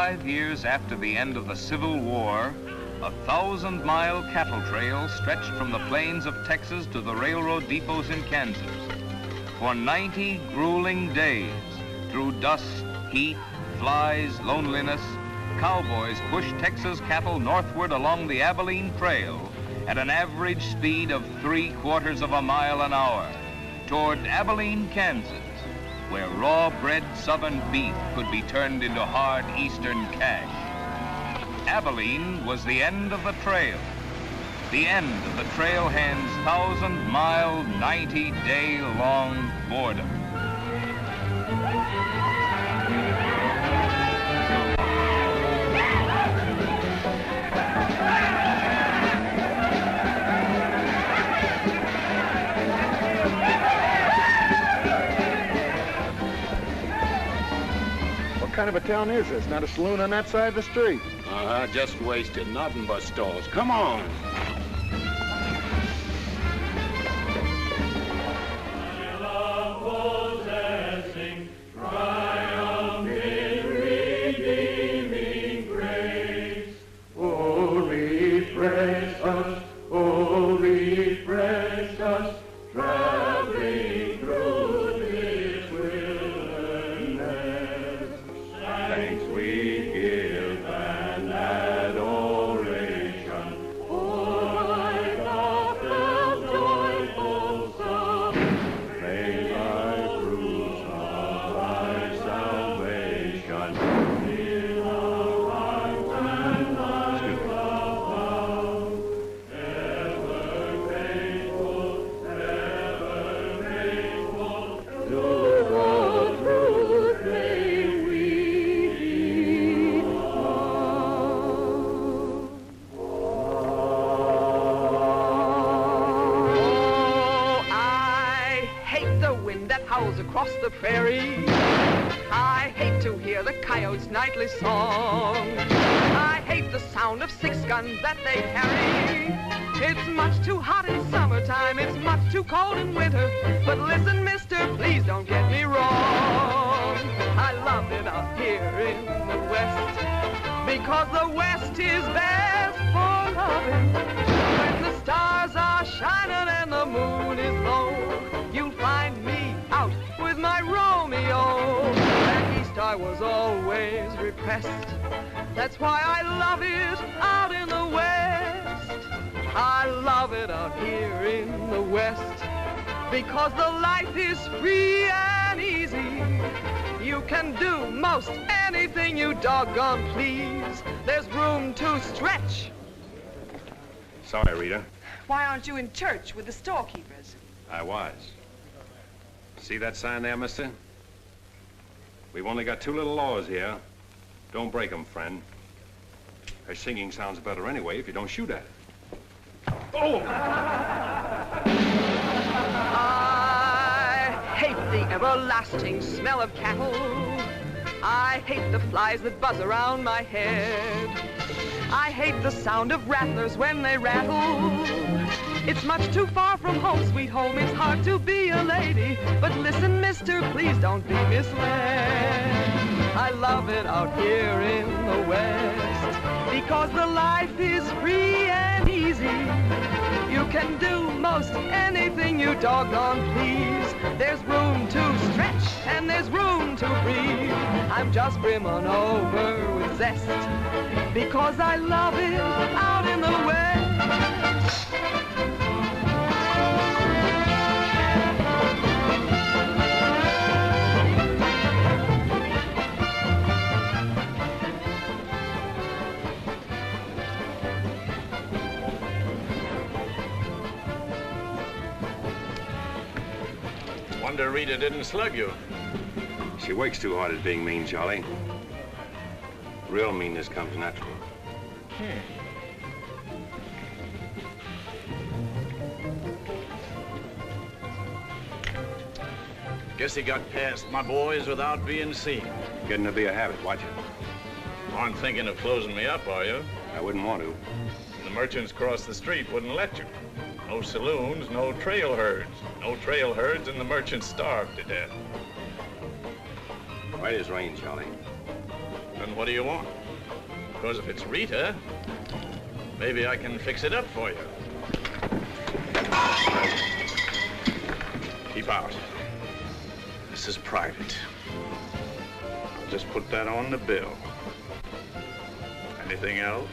5 years after the end of the Civil War, a 1,000-mile cattle trail stretched from the plains of Texas to the railroad depots in Kansas. For 90 grueling days, through dust, heat, flies, loneliness, cowboys pushed Texas cattle northward along the Abilene Trail at an average speed of 3/4 of a mile an hour toward Abilene, Kansas, where raw-bred southern beef could be turned into hard eastern cash. Abilene was the end of the trail, the end of the trailhand's 1,000-mile, 90-day-long boredom. What kind of a town is this? Not a saloon on that side of the street. Just wasted. Nothing but stalls. Come on. My love possessing, triumph in redeeming grace. Oh, refresh us, traveling through this wilderness. Thanks we give and adoration for thy gospel's joyful song. May thy fruits of thy salvation fill our hearts and lives above. Ever faithful, to the truth may we belong. Oh, I hate the wind that howls across the prairie. I hate to hear the coyote's nightly song. I hate the sound of 6 guns that they carry. It's much too hot in summertime, it's much too cold in winter. But listen, mister, please don't get me wrong. I love it up here in the West, because the West is best for loving. When the stars are shining and the moon is low, you'll find me out with my Romeo. Back east I was always repressed. That's why I love it out in the West. I love it out here in the West, because the life is free and easy. You can do most anything you doggone please. There's room to stretch. Sorry, Rita. Why aren't you in church with the storekeepers? I was. See that sign there, mister? We've only got 2 little laws here. Don't break 'em, friend. Her singing sounds better anyway if you don't shoot at it. Oh! I hate the everlasting smell of cattle. I hate the flies that buzz around my head. I hate the sound of rattlers when they rattle. It's much too far from home, sweet home. It's hard to be a lady. But listen, mister, please don't be misled. I love it out here in the West, because the life is free and easy. You can do most anything you doggone please. There's room to stretch and there's room to breathe. I'm just brimming over with zest, because I love it out in the West. Wonder Rita didn't slug you. She works too hard at being mean, Charlie. Real meanness comes natural. Guess he got past my boys without being seen. Getting to be a habit, watch it. Aren't thinking of closing me up, are you? I wouldn't want to. The merchants across the street wouldn't let you. No saloons, no trail herds. No trail herds, and the merchants starved to death. Why does rain, Charlie? Then what do you want? Because if it's Rita, maybe I can fix it up for you. Keep out. This is private. I'll just put that on the bill. Anything else?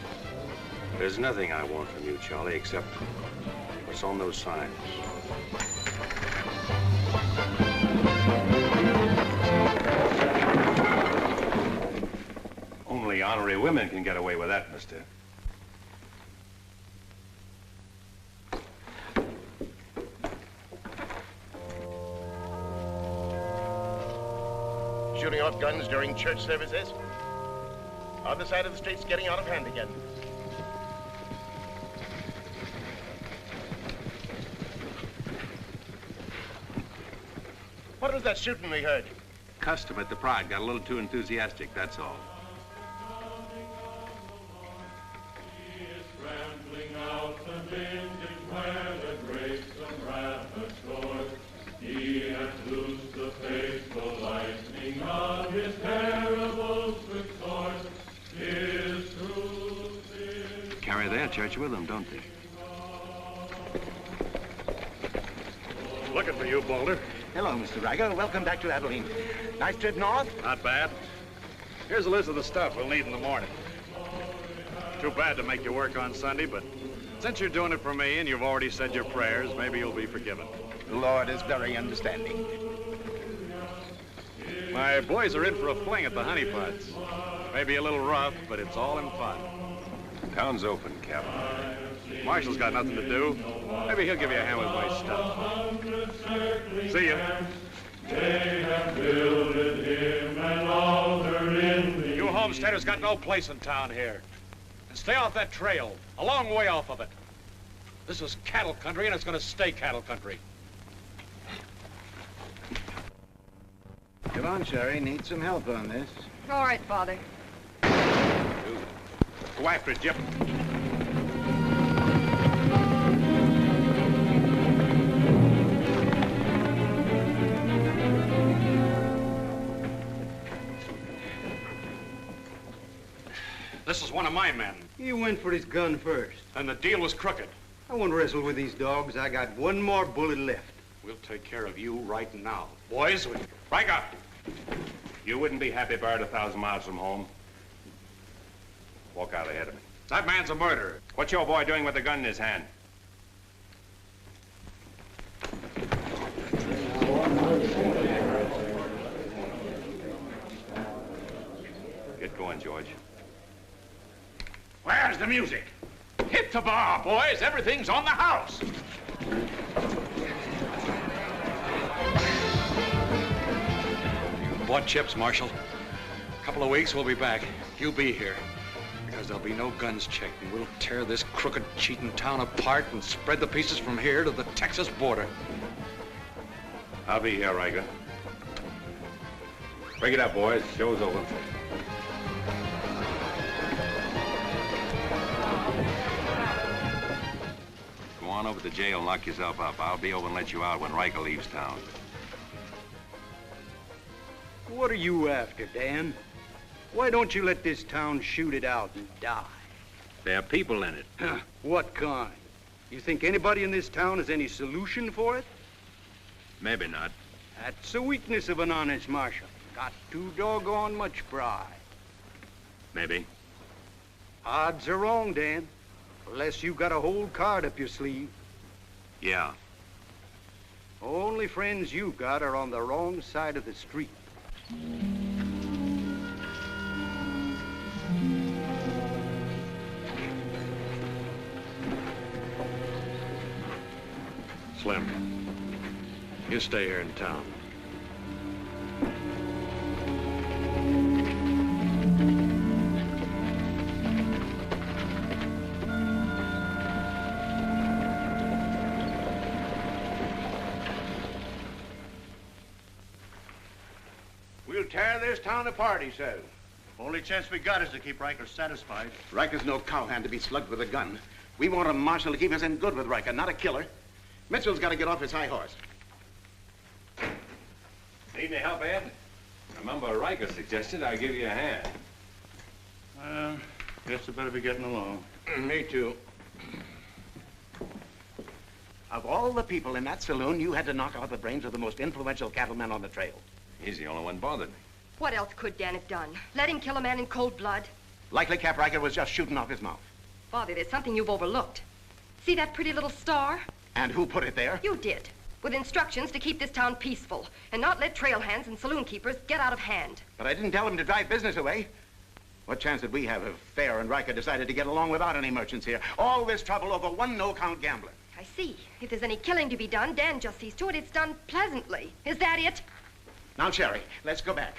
There's nothing I want from you, Charlie, except what's on those signs. Only honorary women can get away with that, mister. Shooting off guns during church services. Other side of the street's getting out of hand again. What was that shooting we heard? Custom at the Pride got a little too enthusiastic, that's all. Carry their church with them, don't they? Looking for you, Boulder. Hello, Mr. Riker. Welcome back to Abilene. Nice trip north? Not bad. Here's a list of the stuff we'll need in the morning. Too bad to make you work on Sunday, but since you're doing it for me and you've already said your prayers, maybe you'll be forgiven. The Lord is very understanding. My boys are in for a fling at the honey pots. Maybe a little rough, but it's all in fun. Town's open, Captain. Marshal's got nothing to do. Maybe he'll give you a hand with my stuff. See ya. You homesteaders got no place in town here. And stay off that trail, a long way off of it. This is cattle country, and it's going to stay cattle country. Come on, Sherry. Need some help on this. All right, Father. Go after it, Jip. This is one of my men. He went for his gun first. And the deal was crooked. I won't wrestle with these dogs. I got one more bullet left. We'll take care of you right now. Boys, break up. You wouldn't be happy buried 1,000 miles from home. Walk out ahead of me. That man's a murderer. What's your boy doing with the gun in his hand? Get going, George. Where's the music? Hit the bar, boys. Everything's on the house. You bought chips, Marshal. A couple of weeks, we'll be back. You be here. Because there'll be no guns checked, and we'll tear this crooked, cheating town apart and spread the pieces from here to the Texas border. I'll be here, Riker. Break it up, boys. Show's over. Go on over to the jail and lock yourself up. I'll be over and let you out when Riker leaves town. What are you after, Dan? Why don't you let this town shoot it out and die? There are people in it. What kind? You think anybody in this town has any solution for it? Maybe not. That's a weakness of an honest marshal. Got too doggone much pride. Maybe. Odds are wrong, Dan. Unless you got a whole card up your sleeve. Yeah. Only friends you got are on the wrong side of the street. Slim, you stay here in town. We'll tear this town apart, he says. Only chance we got is to keep Riker satisfied. Riker's no cowhand to be slugged with a gun. We want a marshal to keep us in good with Riker, not a killer. Mitchell's got to get off his high horse. Need any help, Ed? Remember, Riker suggested I give you a hand. Guess I better be getting along. Me too. Of all the people in that saloon, you had to knock out the brains of the most influential cattleman on the trail. He's the only one bothered me. What else could Dan have done? Let him kill a man in cold blood? Likely Cap Riker was just shooting off his mouth. Father, there's something you've overlooked. See that pretty little star? And who put it there? You did, with instructions to keep this town peaceful and not let trail hands and saloon keepers get out of hand. But I didn't tell him to drive business away. What chance did we have if Fair and Riker decided to get along without any merchants here? All this trouble over one no-count gambler. I see. If there's any killing to be done, Dan just sees to it it's done pleasantly. Is that it? Now, Sherry, let's go back.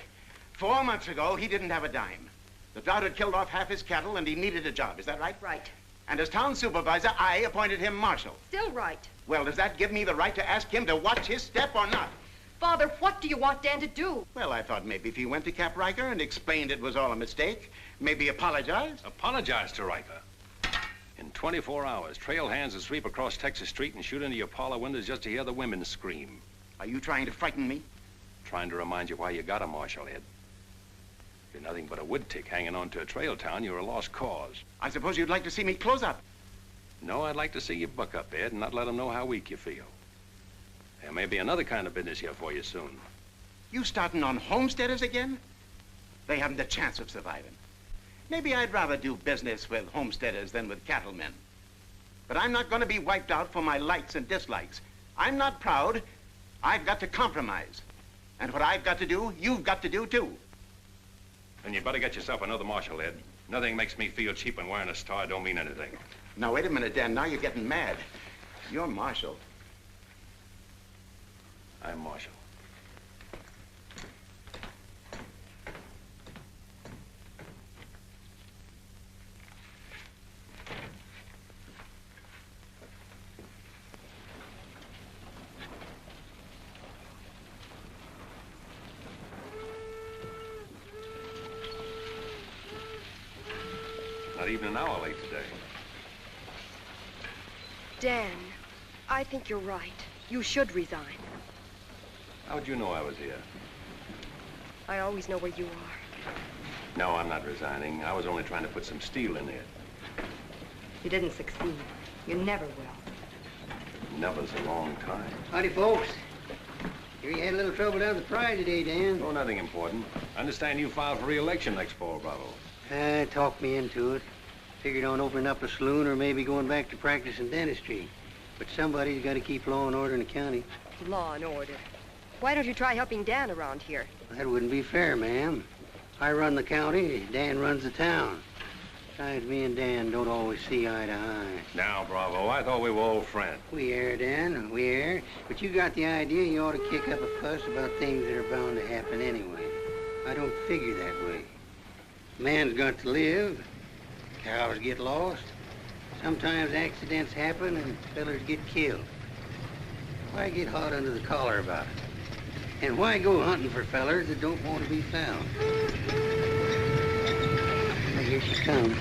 4 months ago, he didn't have a dime. The drought had killed off half his cattle, and he needed a job. Is that right? Right. And as town supervisor, I appointed him marshal. Still right. Well, does that give me the right to ask him to watch his step or not? Father, what do you want Dan to do? Well, I thought maybe if he went to Cap Riker and explained it was all a mistake, maybe apologize. Apologize to Riker. In 24 hours, trail hands will sweep across Texas Street and shoot into your parlor windows just to hear the women scream. Are you trying to frighten me? Trying to remind you why you got a marshal, Ed. You're nothing but a wood tick hanging on to a trail town. You're a lost cause. I suppose you'd like to see me close up. No, I'd like to see you buck up, Ed, and not let them know how weak you feel. There may be another kind of business here for you soon. You starting on homesteaders again? They haven't a chance of surviving. Maybe I'd rather do business with homesteaders than with cattlemen. But I'm not going to be wiped out for my likes and dislikes. I'm not proud. I've got to compromise. And what I've got to do, you've got to do too. Then you better get yourself another marshal, Ed. Nothing makes me feel cheap when wearing a star don't mean anything. Now, wait a minute, Dan. Now you're getting mad. You're marshal. I'm marshal. Not even an hour late today. Dan, I think you're right. You should resign. How'd you know I was here? I always know where you are. No, I'm not resigning. I was only trying to put some steel in it. You didn't succeed. You never will. Never's a long time. Howdy, folks. Here you had a little trouble down at the Pride today, Dan. Oh, nothing important. I understand you filed for re-election next fall, Bravo. Talked me into it. Figured on opening up a saloon or maybe going back to practicing dentistry. But somebody's got to keep law and order in the county. Law and order. Why don't you try helping Dan around here? That wouldn't be fair, ma'am. I run the county, Dan runs the town. Besides, me and Dan don't always see eye to eye. Now, Bravo, I thought we were old friends. We are, Dan, we are. But you got the idea you ought to kick up a fuss about things that are bound to happen anyway. I don't figure that way. Man's got to live. Cows get lost. Sometimes accidents happen and fellers get killed. Why get hot under the collar about it? And why go hunting for fellers that don't want to be found? Here she comes.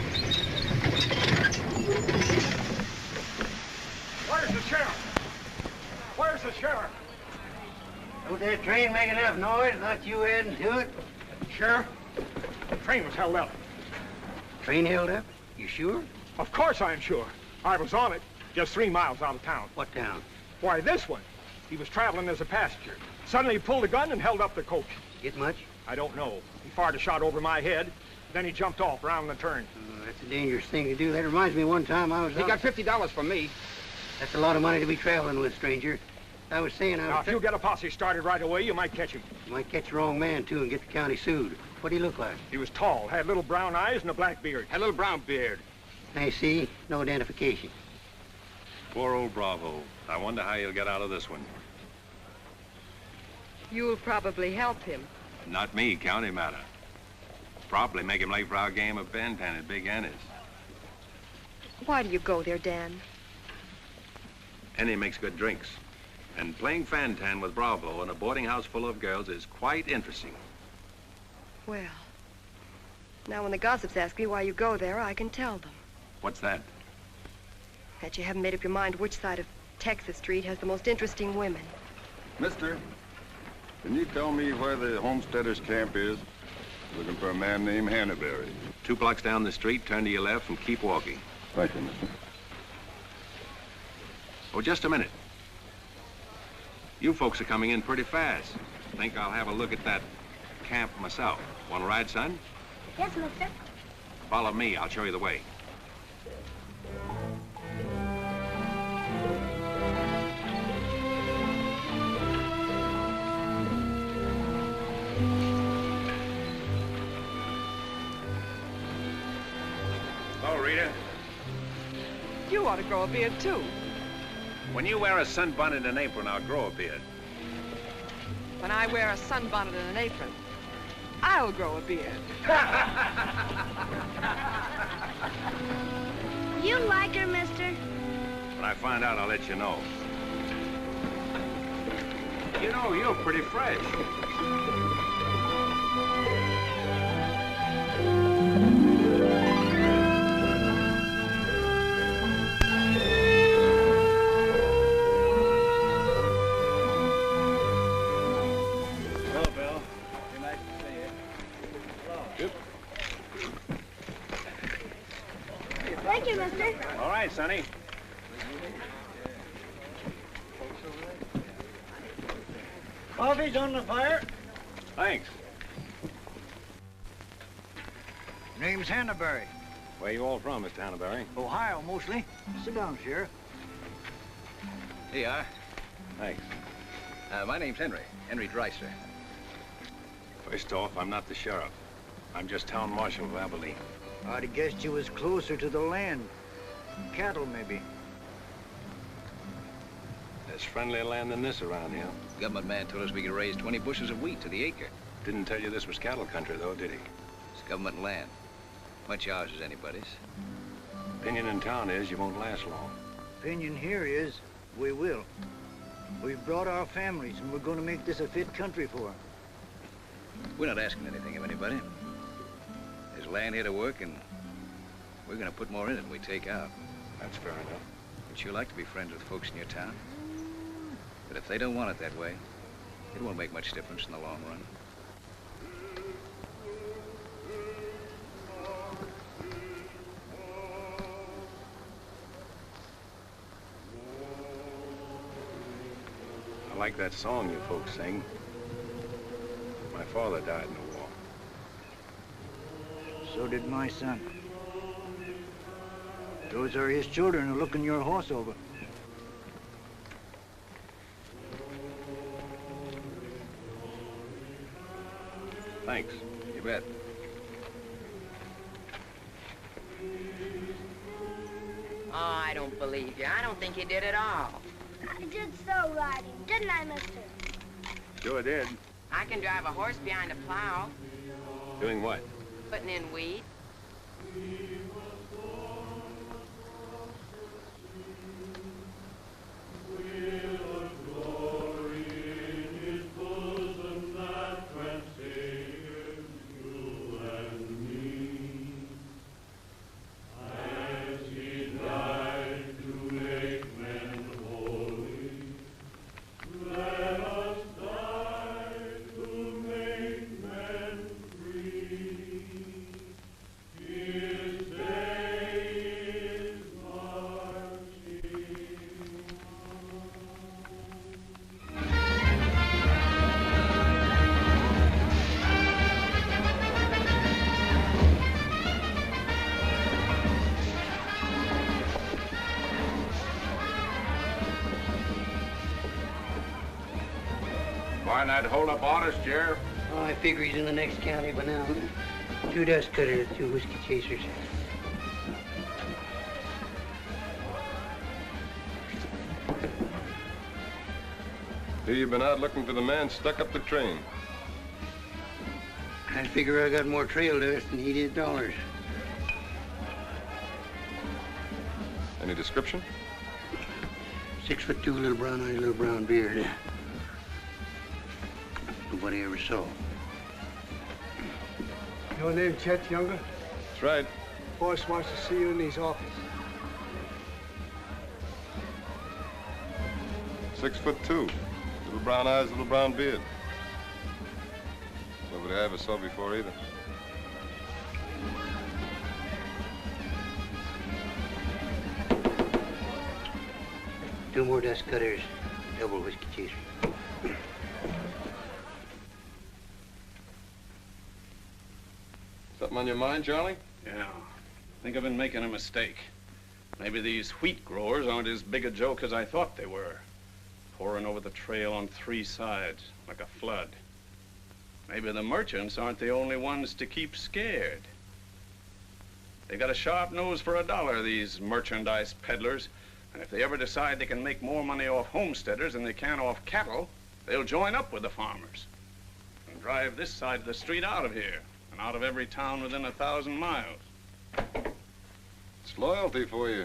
Where's the sheriff? Where's the sheriff? Don't that train make enough noise? Not you adding to it? Sheriff, the train was held up. Train held up? You sure? Of course I'm sure. I was on it, just 3 miles out of town. What town? Why, this one. He was traveling as a passenger. Suddenly he pulled a gun and held up the coach. Get much? I don't know. He fired a shot over my head. Then he jumped off around the turn. Oh, that's a dangerous thing to do. That reminds me one time I was He got $50 from me. That's a lot of money to be traveling with, stranger. I was saying I was... Now, if you get a posse started right away, you might catch him. You might catch the wrong man, too, and get the county sued. What do he look like? He was tall, had little brown eyes and a black beard. Had a little brown beard. I see. No identification. Poor old Bravo. I wonder how he'll get out of this one. You'll probably help him. Not me, county matter. Probably make him late for our game of Bantan at Big Annie's. Why do you go there, Dan? Annie makes good drinks. And playing Fantan with Bravo in a boarding house full of girls is quite interesting. Well, now when the gossips ask me why you go there, I can tell them. What's that? That you haven't made up your mind which side of Texas Street has the most interesting women. Mister, can you tell me where the homesteaders' camp is? Looking for a man named Hannaberry. 2 blocks down the street, turn to your left and keep walking. Thank you, mister. Oh, just a minute. You folks are coming in pretty fast. Think I'll have a look at that camp myself. Want to ride, son? Yes, mister. Follow me. I'll show you the way. Hello, Rita. You ought to grow a beard, too. When you wear a sunbonnet and an apron, I'll grow a beard. When I wear a sunbonnet and an apron, I'll grow a beard. You like her, mister? When I find out, I'll let you know. You know, you're pretty fresh. Thank you, mister. All right, Sonny. Coffee's on the fire. Thanks. Name's Hannaberry. Where you all from, Mr. Hannaberry? Ohio, mostly. Sit down, Sheriff. Here you are. Thanks. My name's Henry Dreiser. First off, I'm not the sheriff. I'm just town marshal of Abilene. I'd have guessed you was closer to the land. Cattle, maybe. There's friendlier land than this around here. Government man told us we could raise 20 bushels of wheat to the acre. Didn't tell you this was cattle country, though, did he? It's government land. Much ours is anybody's. Opinion in town is you won't last long. Opinion here is we will. We've brought our families, and we're going to make this a fit country for them. We're not asking anything of anybody. There's land here to work, and we're going to put more in it than we take out. That's fair enough. We'd sure like to be friends with folks in your town. But if they don't want it that way, it won't make much difference in the long run. I like that song you folks sing. My father died in the war. So did my son. Those are his children who are looking your horse over. Thanks. You bet. Oh, I don't believe you. I don't think you did at all. I did so riding, didn't I, mister? Sure did. I can drive a horse behind a plow, Doing what? putting in wheat. Find that hold-up artist, Sheriff? Oh, I figure he's in the next county by now. 2 dust cutters, 2 whiskey chasers. Here you've been out looking for the man stuck up the train. I figure I got more trail dust than he did dollars. Any description? 6'2", little brown eyes, little brown beard. Nobody ever saw. Your name Chet Younger? That's right. Boss wants to see you in his office. 6'2", little brown eyes, little brown beard. Nobody I ever saw before either. 2 more dust cutters, double whiskey chaser. Something on your mind, Charlie? Yeah. I think I've been making a mistake. Maybe these wheat growers aren't as big a joke as I thought they were. Pouring over the trail on 3 sides, like a flood. Maybe the merchants aren't the only ones to keep scared. They got a sharp nose for $1, these merchandise peddlers. And if they ever decide they can make more money off homesteaders than they can off cattle, they'll join up with the farmers and drive this side of the street out of here and out of every town within 1,000 miles. It's loyalty for you.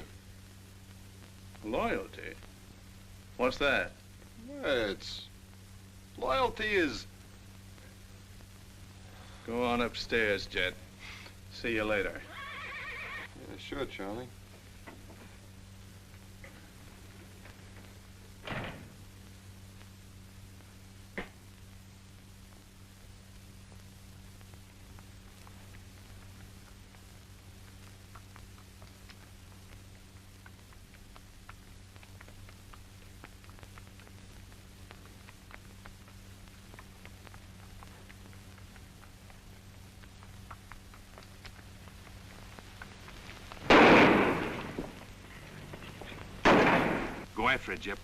Loyalty? What's that? Loyalty is... Go on upstairs, Jet. See you later. Yeah, sure, Charlie. Go after it, Jip.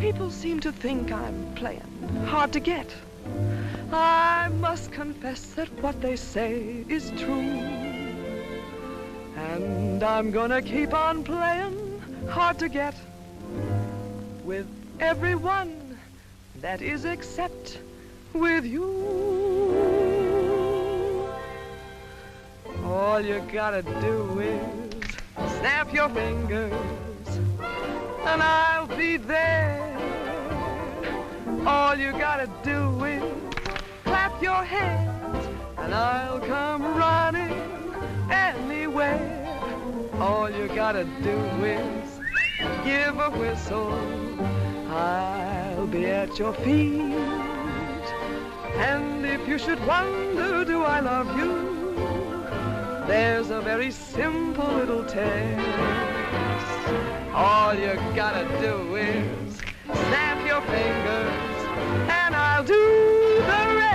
People seem to think I'm playing hard to get. I must confess that what they say is true. And I'm gonna keep on playing hard to get with everyone, that is except with you. All you gotta do is snap your fingers and I'll be there. All you gotta do is clap your hands and I'll come running anywhere. All you gotta do is give a whistle. I'll be at your feet. And if you should wonder, do I love you? There's a very simple little test. All you gotta do is snap your fingers and I'll do the rest.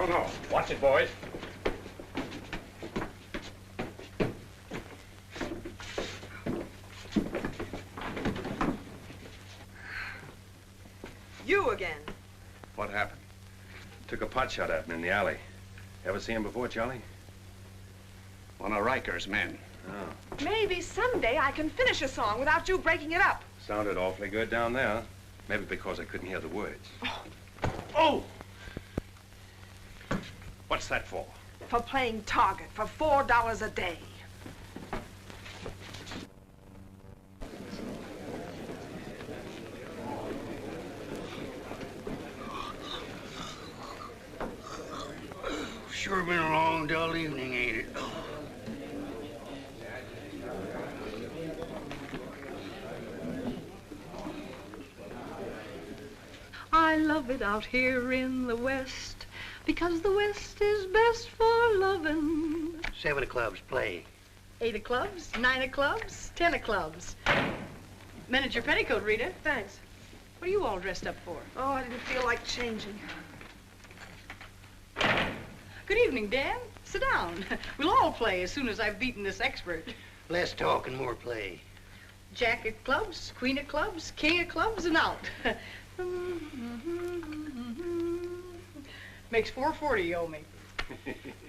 No. Watch it, boys. You again. What happened? Took a pot shot at him in the alley. Ever see him before, Charlie? One of Riker's men. Oh. Maybe someday I can finish a song without you breaking it up. Sounded awfully good down there. Maybe because I couldn't hear the words. Oh! What's that for? For playing target for $4 a day. Sure been a long, dull evening, ain't it? I love it out here in the West, because the West is best for lovin'. 7 of clubs, play. 8 of clubs, 9 of clubs, 10 of clubs. Minute your petticoat, Rita. Thanks. What are you all dressed up for? Oh, I didn't feel like changing. Good evening, Dan. Sit down. We'll all play as soon as I've beaten this expert. Less talk and more play. Jack of clubs, queen of clubs, king of clubs, and out. Makes $4.40 you owe me.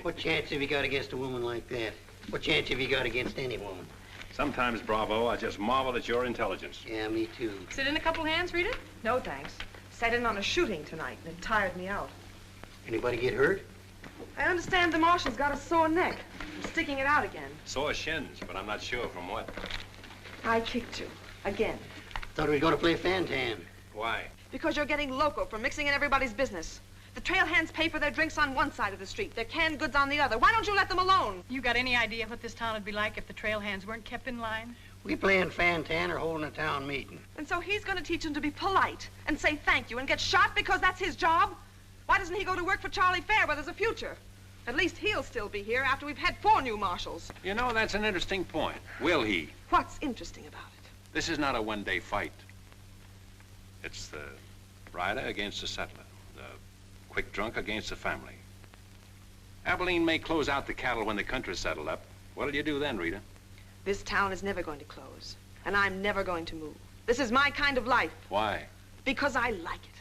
What chance have you got against a woman like that? What chance have you got against any woman? Sometimes, Bravo, I just marvel at your intelligence. Yeah, me too. Sit in a couple hands, Rita? No, thanks. Sat in on a shooting tonight, and it tired me out. Anybody get hurt? I understand the marshal's got a sore neck. I'm sticking it out again. Sore shins, but I'm not sure from what. I kicked you. Again. Thought we were going to play Fantan. Why? Because you're getting loco for mixing in everybody's business. The trail hands pay for their drinks on one side of the street, their canned goods on the other. Why don't you let them alone? You got any idea what this town would be like if the trail hands weren't kept in line? We playing Fantan or holding a town meeting. And so he's going to teach them to be polite and say thank you and get shot because that's his job? Why doesn't he go to work for Charlie Fair where there's a future? At least he'll still be here after we've had 4 new marshals. You know, that's an interesting point. Will he? What's interesting about it? This is not a one-day fight. It's the rider against the settler, the quick drunk against the family. Abilene may close out the cattle when the country's settled up. What'll you do then, Rita? This town is never going to close, and I'm never going to move. This is my kind of life. Why? Because I like it,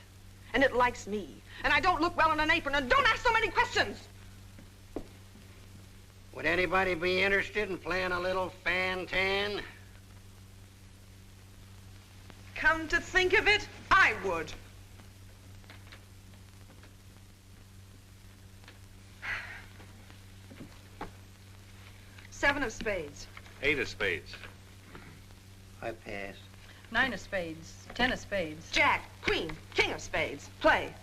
and it likes me, and I don't look well in an apron, and don't ask so many questions. Would anybody be interested in playing a little Fantan? Come to think of it, I would. Seven of spades. 8 of spades. I pass. 9 of spades, 10 of spades. Jack, queen, king of spades. Play.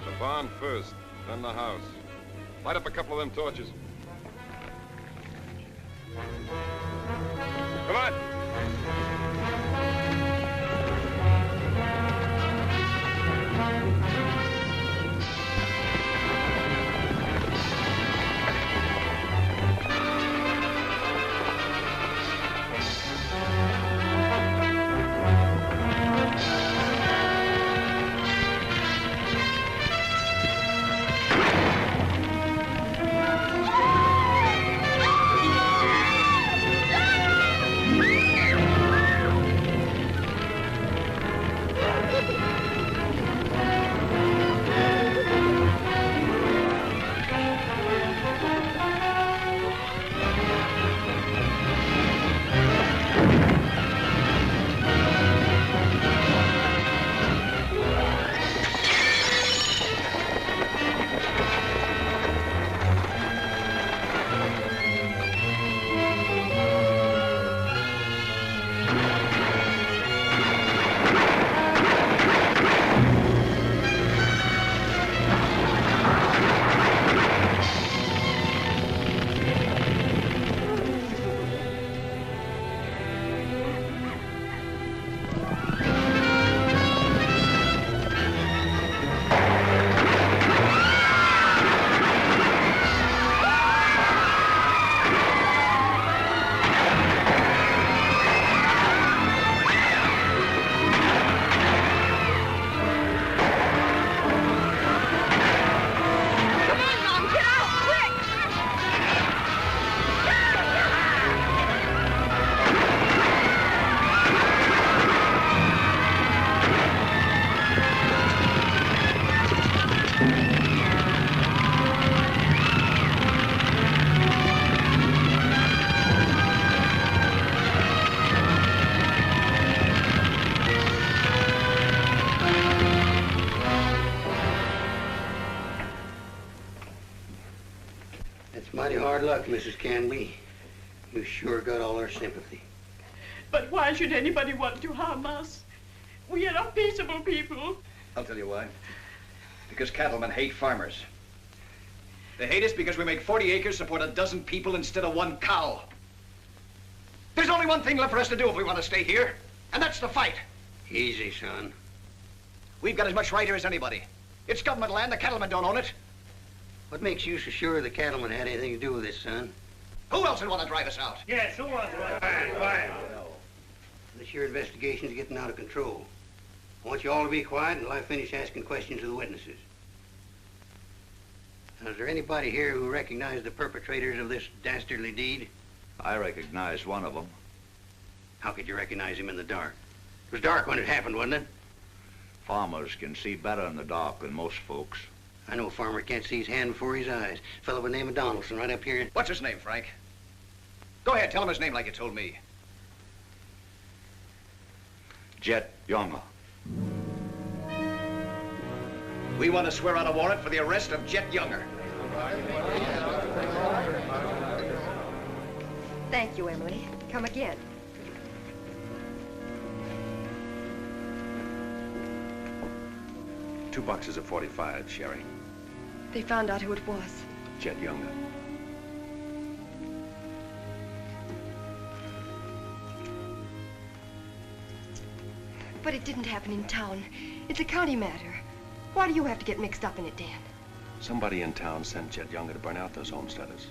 The barn first, then the house. Light up a couple of them torches. Come on. Hard luck, Mrs. Canby. You sure got all our sympathy. But why should anybody want to harm us? We are not peaceable people. I'll tell you why. Because cattlemen hate farmers. They hate us because we make 40 acres support a dozen people instead of one cow. There's only one thing left for us to do if we want to stay here, and that's to fight. Easy, son. We've got as much right here as anybody. It's government land. The cattlemen don't own it. What makes you so sure the cattlemen had anything to do with this, son? Who else would want to drive us out? Yes, who wants to? This your investigation's getting out of control. I want you all to be quiet until I finish asking questions of the witnesses. Now, is there anybody here who recognized the perpetrators of this dastardly deed? I recognize one of them. How could you recognize him in the dark? It was dark when it happened, wasn't it? Farmers can see better in the dark than most folks. I know a farmer can't see his hand before his eyes. A fellow by the name of Donaldson right up here. What's his name, Frank? Go ahead, tell him his name like you told me. Jet Younger. We want to swear out a warrant for the arrest of Jet Younger. Thank you, Emily. Come again. Two boxes of 45, Sherry. They found out who it was. Jet Younger. But it didn't happen in town. It's a county matter. Why do you have to get mixed up in it, Dan? Somebody in town sent Jet Younger to burn out those homesteaders.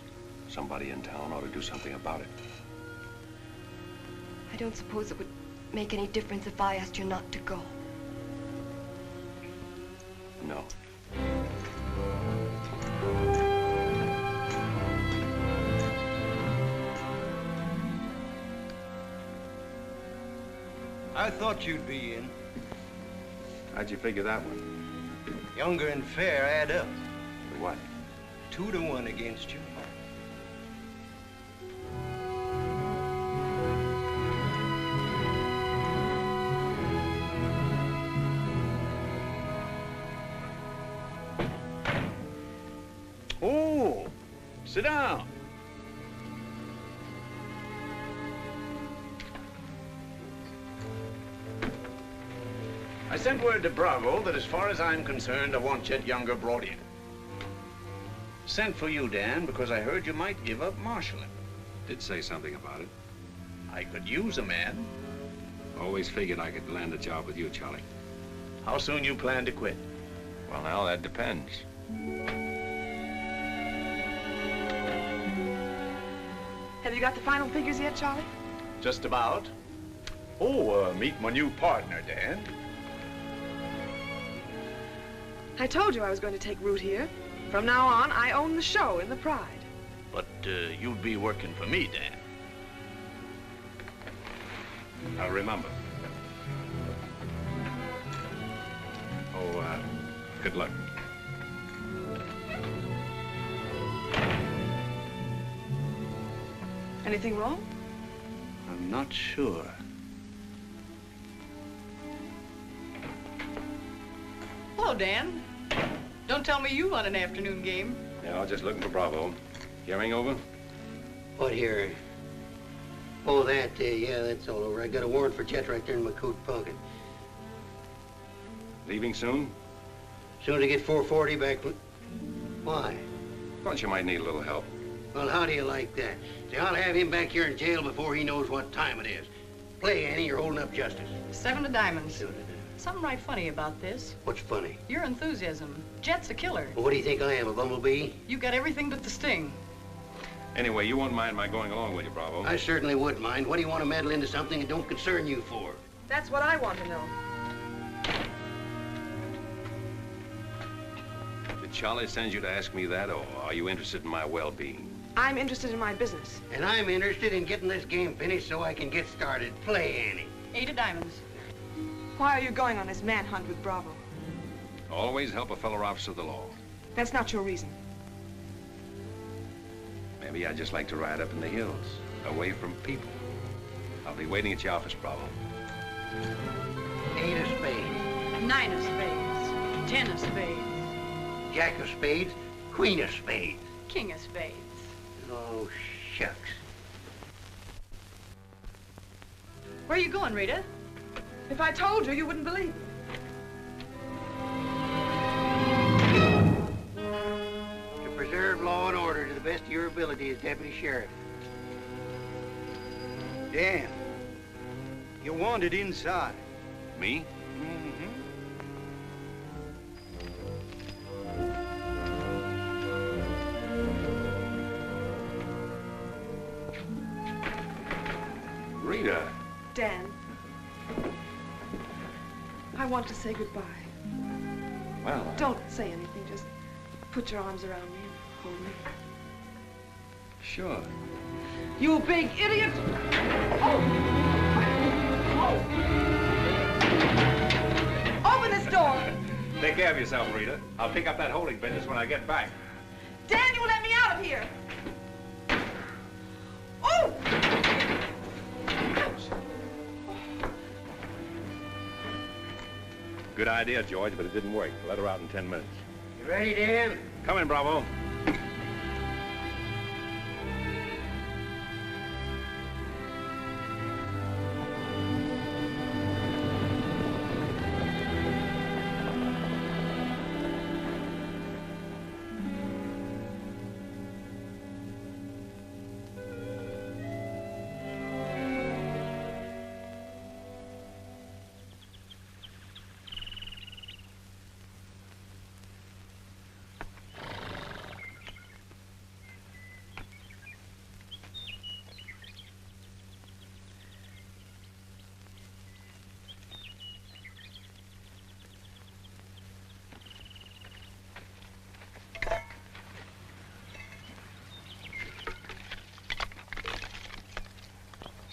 Somebody in town ought to do something about it. I don't suppose it would make any difference if I asked you not to go. No. I thought you'd be in. How'd you figure that one? Younger and Fair add up. What? 2 to 1 against you. Oh, sit down. I sent word to Bravo that as far as I'm concerned, I want Jet Younger brought in. Sent for you, Dan, because I heard you might give up marshaling. Did say something about it. I could use a man. Always figured I could land a job with you, Charlie. How soon you plan to quit? Well, now, that depends. Have you got the final figures yet, Charlie? Just about. Oh, meet my new partner, Dan. I told you I was going to take root here. From now on, I own the show in the Pride. But you'd be working for me, Dan. I'll remember. Oh, good luck. Anything wrong? I'm not sure. Hello, Dan. Don't tell me you run an afternoon game. Yeah, I was just looking for Bravo. Hearing over? What here? Oh, that, yeah, that's all over. I got a warrant for Chet right there in my coat pocket. Leaving soon? Soon as I get 440 back. Why? Thought you might need a little help. Well, how do you like that? See, I'll have him back here in jail before he knows what time it is. Play, Annie, you're holding up justice. 7 of diamonds. Something right funny about this. What's funny? Your enthusiasm. Jet's a killer. Well, what do you think I am, a bumblebee? You got everything but the sting. Anyway, you won't mind my going along with you, Bravo. I certainly would mind. What do you want to meddle into something that don't concern you for? That's what I want to know. Did Charlie send you to ask me that, or are you interested in my well-being? I'm interested in my business. And I'm interested in getting this game finished so I can get started. Play, Annie. 8 of diamonds. Why are you going on this manhunt with Bravo? Always help a fellow officer of the law. That's not your reason. Maybe I'd just like to ride up in the hills, away from people. I'll be waiting at your office, Bravo. 8 of spades. 9 of spades. 10 of spades. Jack of spades. Queen of spades. King of spades. Oh, shucks. Where are you going, Rita? If I told you, you wouldn't believe me. To preserve law and order to the best of your ability as deputy sheriff. Dan, you're wanted inside. Me? Rita. Dan, I want to say goodbye. Well, Don't say anything. Just put your arms around me and hold me. sure. You big idiot! Open this door! Take care of yourself, Rita. I'll pick up that holding business when I get back. Dan, you let me out of here! Oh! Good idea, George, but it didn't work. Let her out in 10 minutes. You ready, Dan? Come in, Bravo.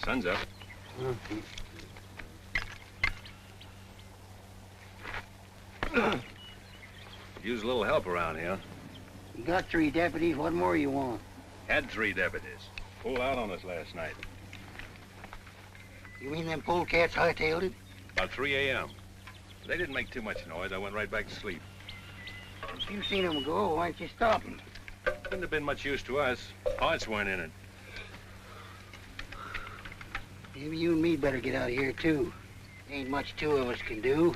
Sun's up. Use a little help around here. You got 3 deputies. What more you want? Had 3 deputies. Pulled out on us last night. You mean them polecats hightailed it? About 3 a.m. They didn't make too much noise. I went right back to sleep. If you seen them go, why'd you stop them? Couldn't have been much use to us. Hearts weren't in it. Maybe you and me better get out of here, too. Ain't much 2 of us can do.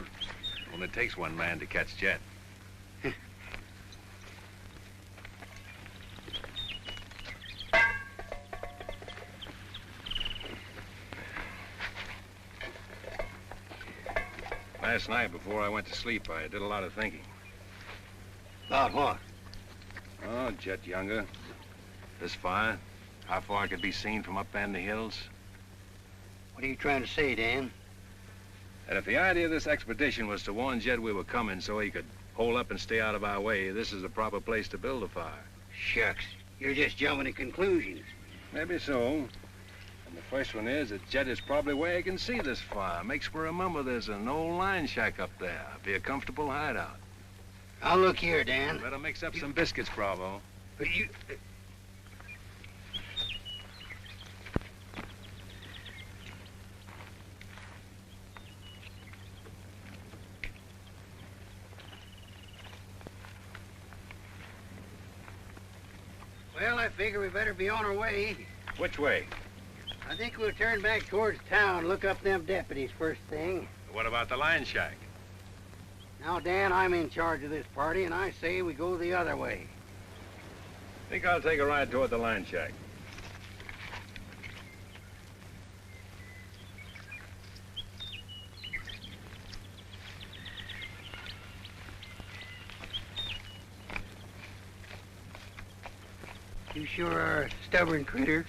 Only takes 1 man to catch Jet. Last night, before I went to sleep, I did a lot of thinking. About what? Oh, Jet Younger. This fire. How far it could be seen from up in the hills. What are you trying to say, Dan? And if the idea of this expedition was to warn Jed we were coming so he could hole up and stay out of our way, this is the proper place to build a fire. Shucks. You're just jumping to conclusions. Maybe so. And the first one is that Jed is probably where he can see this fire. Makes me remember there's an old line shack up there. Be a comfortable hideout. Now look here, Dan. Better mix up some biscuits, Bravo. But you... Well, I figure we better be on our way. Which way? I think we'll turn back towards town, look up them deputies first thing. What about the line shack? Now, Dan, I'm in charge of this party, and I say we go the other way. Think I'll take a ride toward the line shack. You sure are a stubborn critter.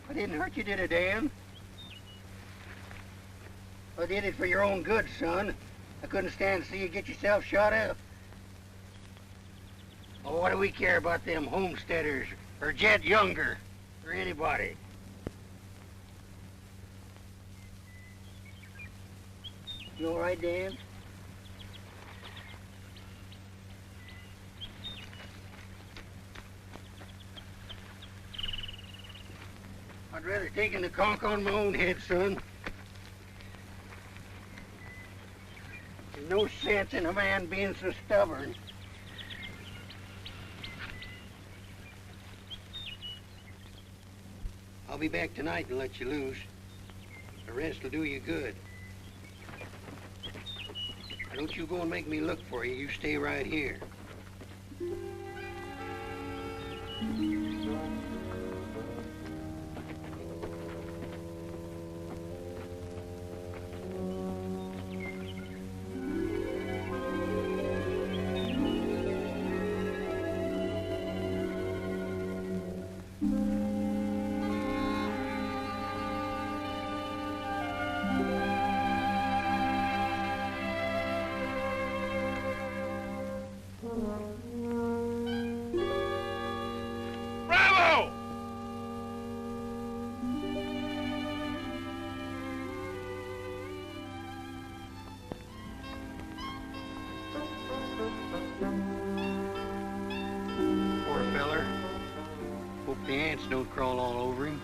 I didn't hurt you, did I, Dan? I did it for your own good, son. I couldn't stand to see you get yourself shot up. Oh, what do we care about them homesteaders, or Jed Younger, or anybody? You all right, Dan? I'd rather take the conk on my own head, son. There's no sense in a man being so stubborn. I'll be back tonight and let you loose. The rest will do you good. Now, don't you go and make me look for you. You stay right here. Bravo! Poor feller. Hope the ants don't crawl all over him.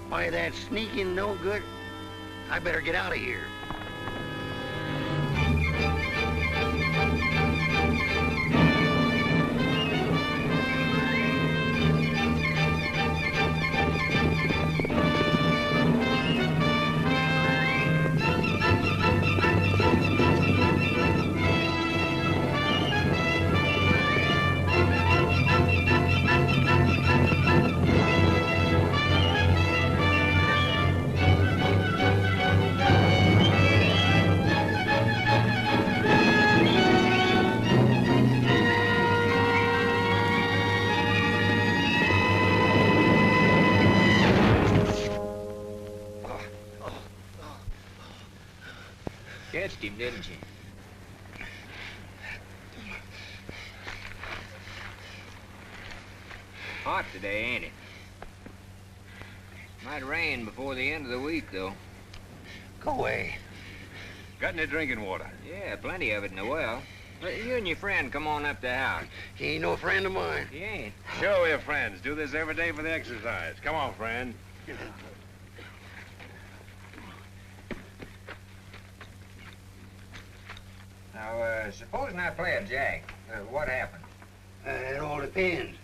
Why, that sneaking no good. I better get out of here. Catched him, didn't you? Hot today, ain't it? Might rain before the end of the week, though. Go away. Got any drinking water? Yeah, plenty of it in the well. You and your friend come on up the house. He ain't no friend of mine. He ain't. Sure, we're friends. Do this every day for the exercise. Come on, friend. Now, supposing I play a jack, what happened? It all depends.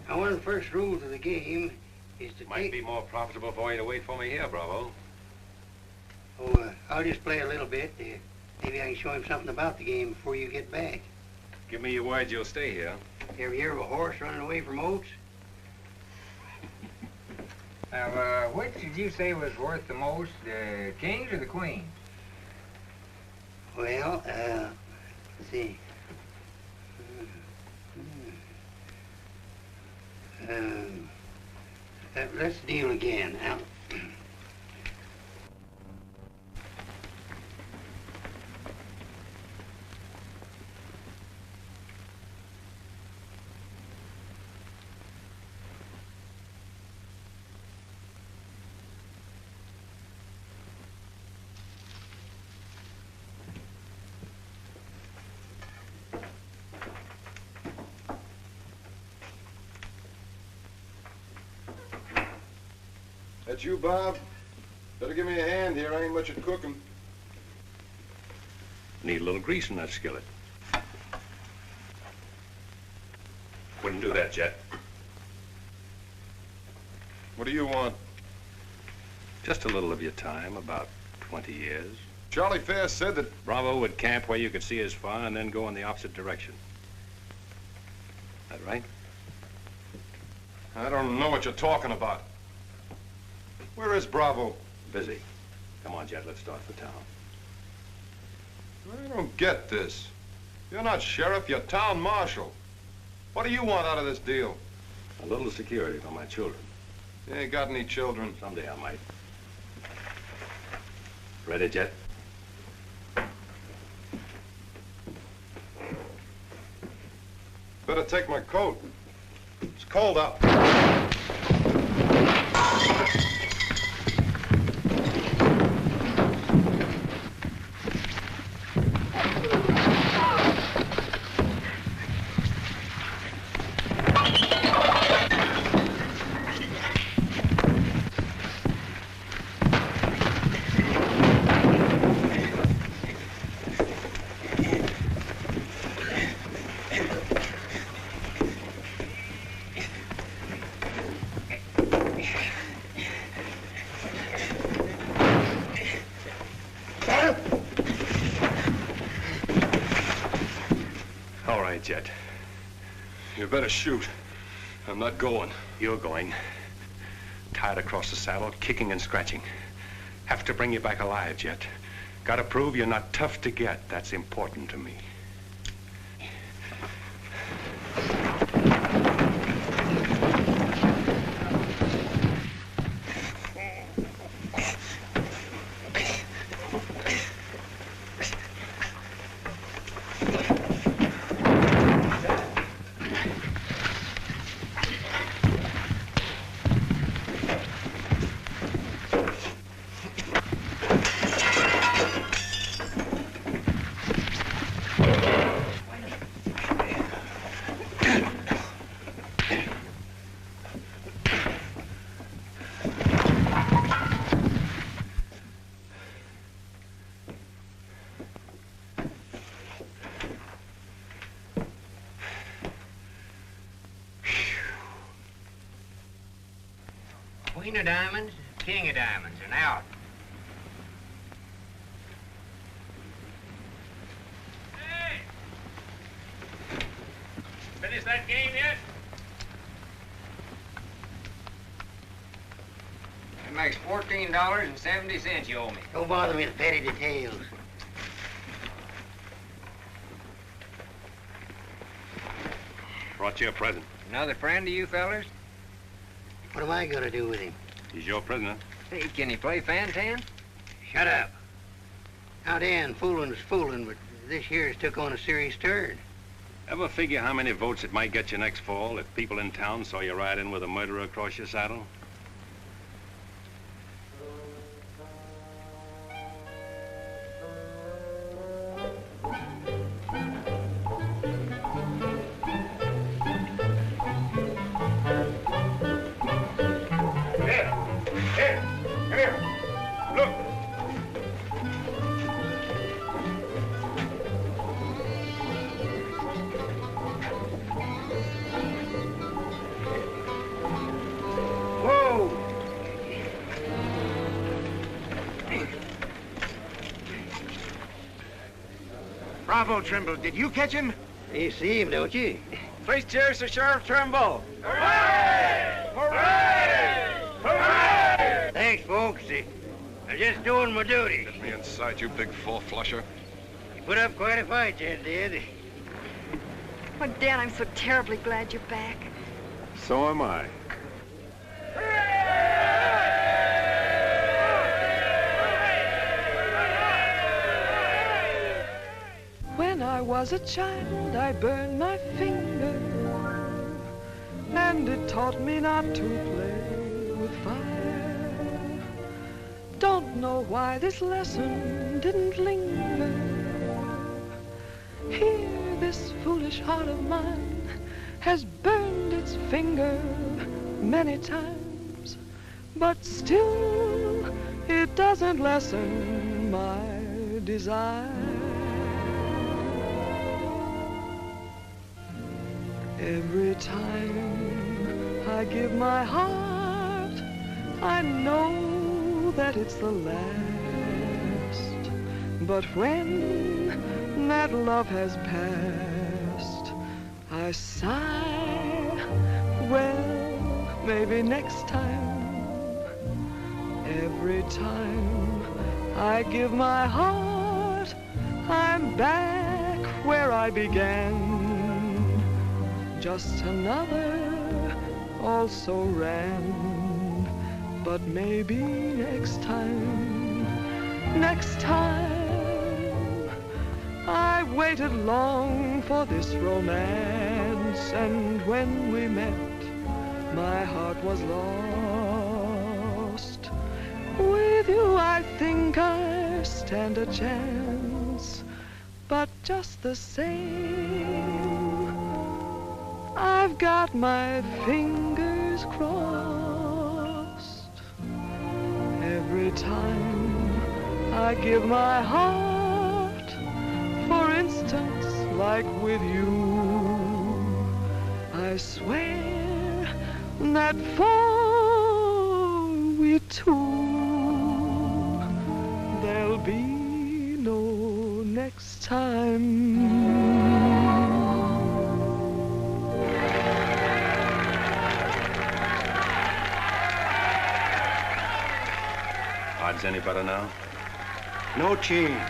Now, one of the first rules of the game is to Might be more profitable for you to wait for me here, Bravo. Oh, I'll just play a little bit. Maybe I can show him something about the game before you get back. Give me your word you'll stay here. You ever hear of a horse running away from oats? Now, which did you say was worth the most, the kings or the queens? Well, let's see. Let's deal again. Now, That you, Bob? Better give me a hand here. I ain't much at cooking. Need a little grease in that skillet. Wouldn't do that, Jet. What do you want? Just a little of your time, about 20 years. Charlie Fair said that... Bravo would camp where you could see his fire and then go in the opposite direction. That right? I don't know what you're talking about. Where is Bravo? Busy. Come on, Jet, let's start for town. I don't get this. You're not sheriff, you're town marshal. What do you want out of this deal? A little security for my children. You ain't got any children. Someday I might. Ready, Jet? Better take my coat. It's cold out. right, Jet. You better shoot. I'm not going. You're going. Tied across the saddle, kicking and scratching. Have to bring you back alive, Jet. Gotta prove you're not tough to get. That's important to me. Queen of diamonds, king of diamonds, and out. Hey! Finish that game yet? That makes $14.70 you owe me. Don't bother me with petty details. Brought you a present. Another friend of you fellers? What am I gonna do with him? He's your prisoner. Hey, can he play fan-tan? Shut up. Now, Dan, fooling's fooling, but this year's took on a serious turn. Ever figure how many votes it might get you next fall if people in town saw you ride in with a murderer across your saddle? Bravo, Trimble. Did you catch him? You see him, don't you? Please cheers to Sheriff Trimble. Hooray! Hooray! Hooray! Thanks, folks. I'm just doing my duty. Get me inside, you big four-flusher. You put up quite a fight, Jet did. Oh, Dan, I'm so terribly glad you're back. So am I. When I was a child, I burned my finger, and it taught me not to play with fire. Don't know why this lesson didn't linger. Here, this foolish heart of mine has burned its finger many times, but still it doesn't lessen my desire. Every time I give my heart, I know that it's the last. But when that love has passed, I sigh, well, maybe next time. Every time I give my heart, I'm back where I began. Just another also ran, but maybe next time, I waited long for this romance, and when we met, my heart was lost. With you, I think I stand a chance, but just the same, I've got my fingers crossed. Every time I give my heart, for instance, like with you, I swear that for we two, there'll be no next time. odds any better now? No change.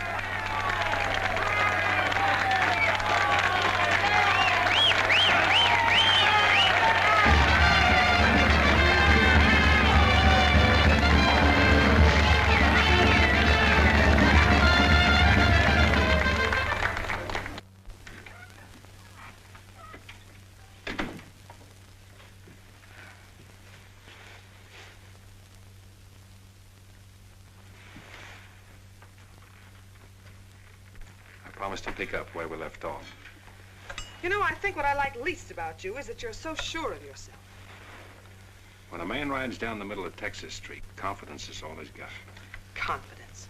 Promise to pick up where we left off. You know, I think what I like least about you is that you're so sure of yourself. When a man rides down the middle of Texas Street, confidence is all he's got. Confidence.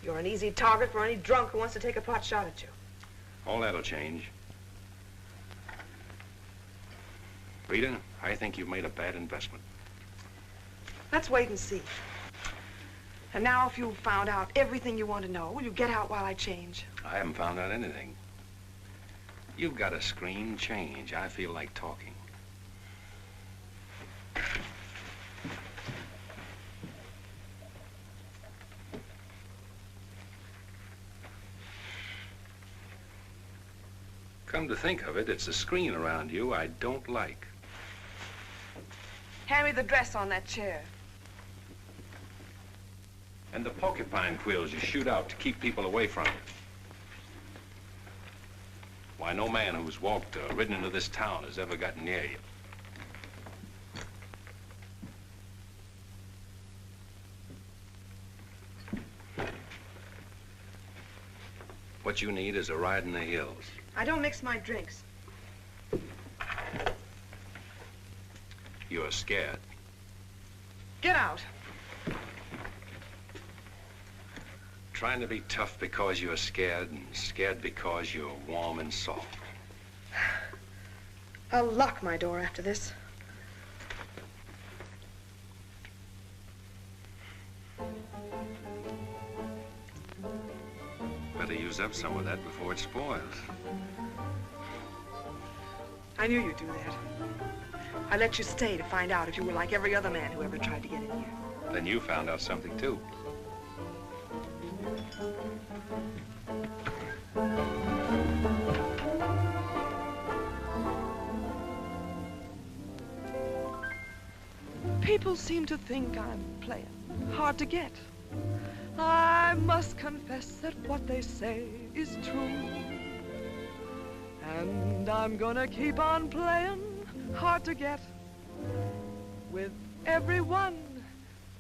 You're an easy target for any drunk who wants to take a pot shot at you. All that'll change. Rita, I think you've made a bad investment. Let's wait and see. And now, if you've found out everything you want to know, will you get out while I change? I haven't found out anything. You've got a scream change. I feel like talking. Come to think of it, it's the screen around you I don't like. Hand me the dress on that chair. And the porcupine quills you shoot out to keep people away from you. Why, no man who's walked or ridden into this town has ever gotten near you. What you need is a ride in the hills. I don't mix my drinks. You're scared. Get out. Trying to be tough because you're scared, and scared because you're warm and soft. I'll lock my door after this. Better use up some of that before it spoils. I knew you'd do that. I let you stay to find out if you were like every other man who ever tried to get in here. Then you found out something, too. People seem to think I'm playing hard to get. I must confess that what they say is true. And I'm gonna keep on playing hard to get with everyone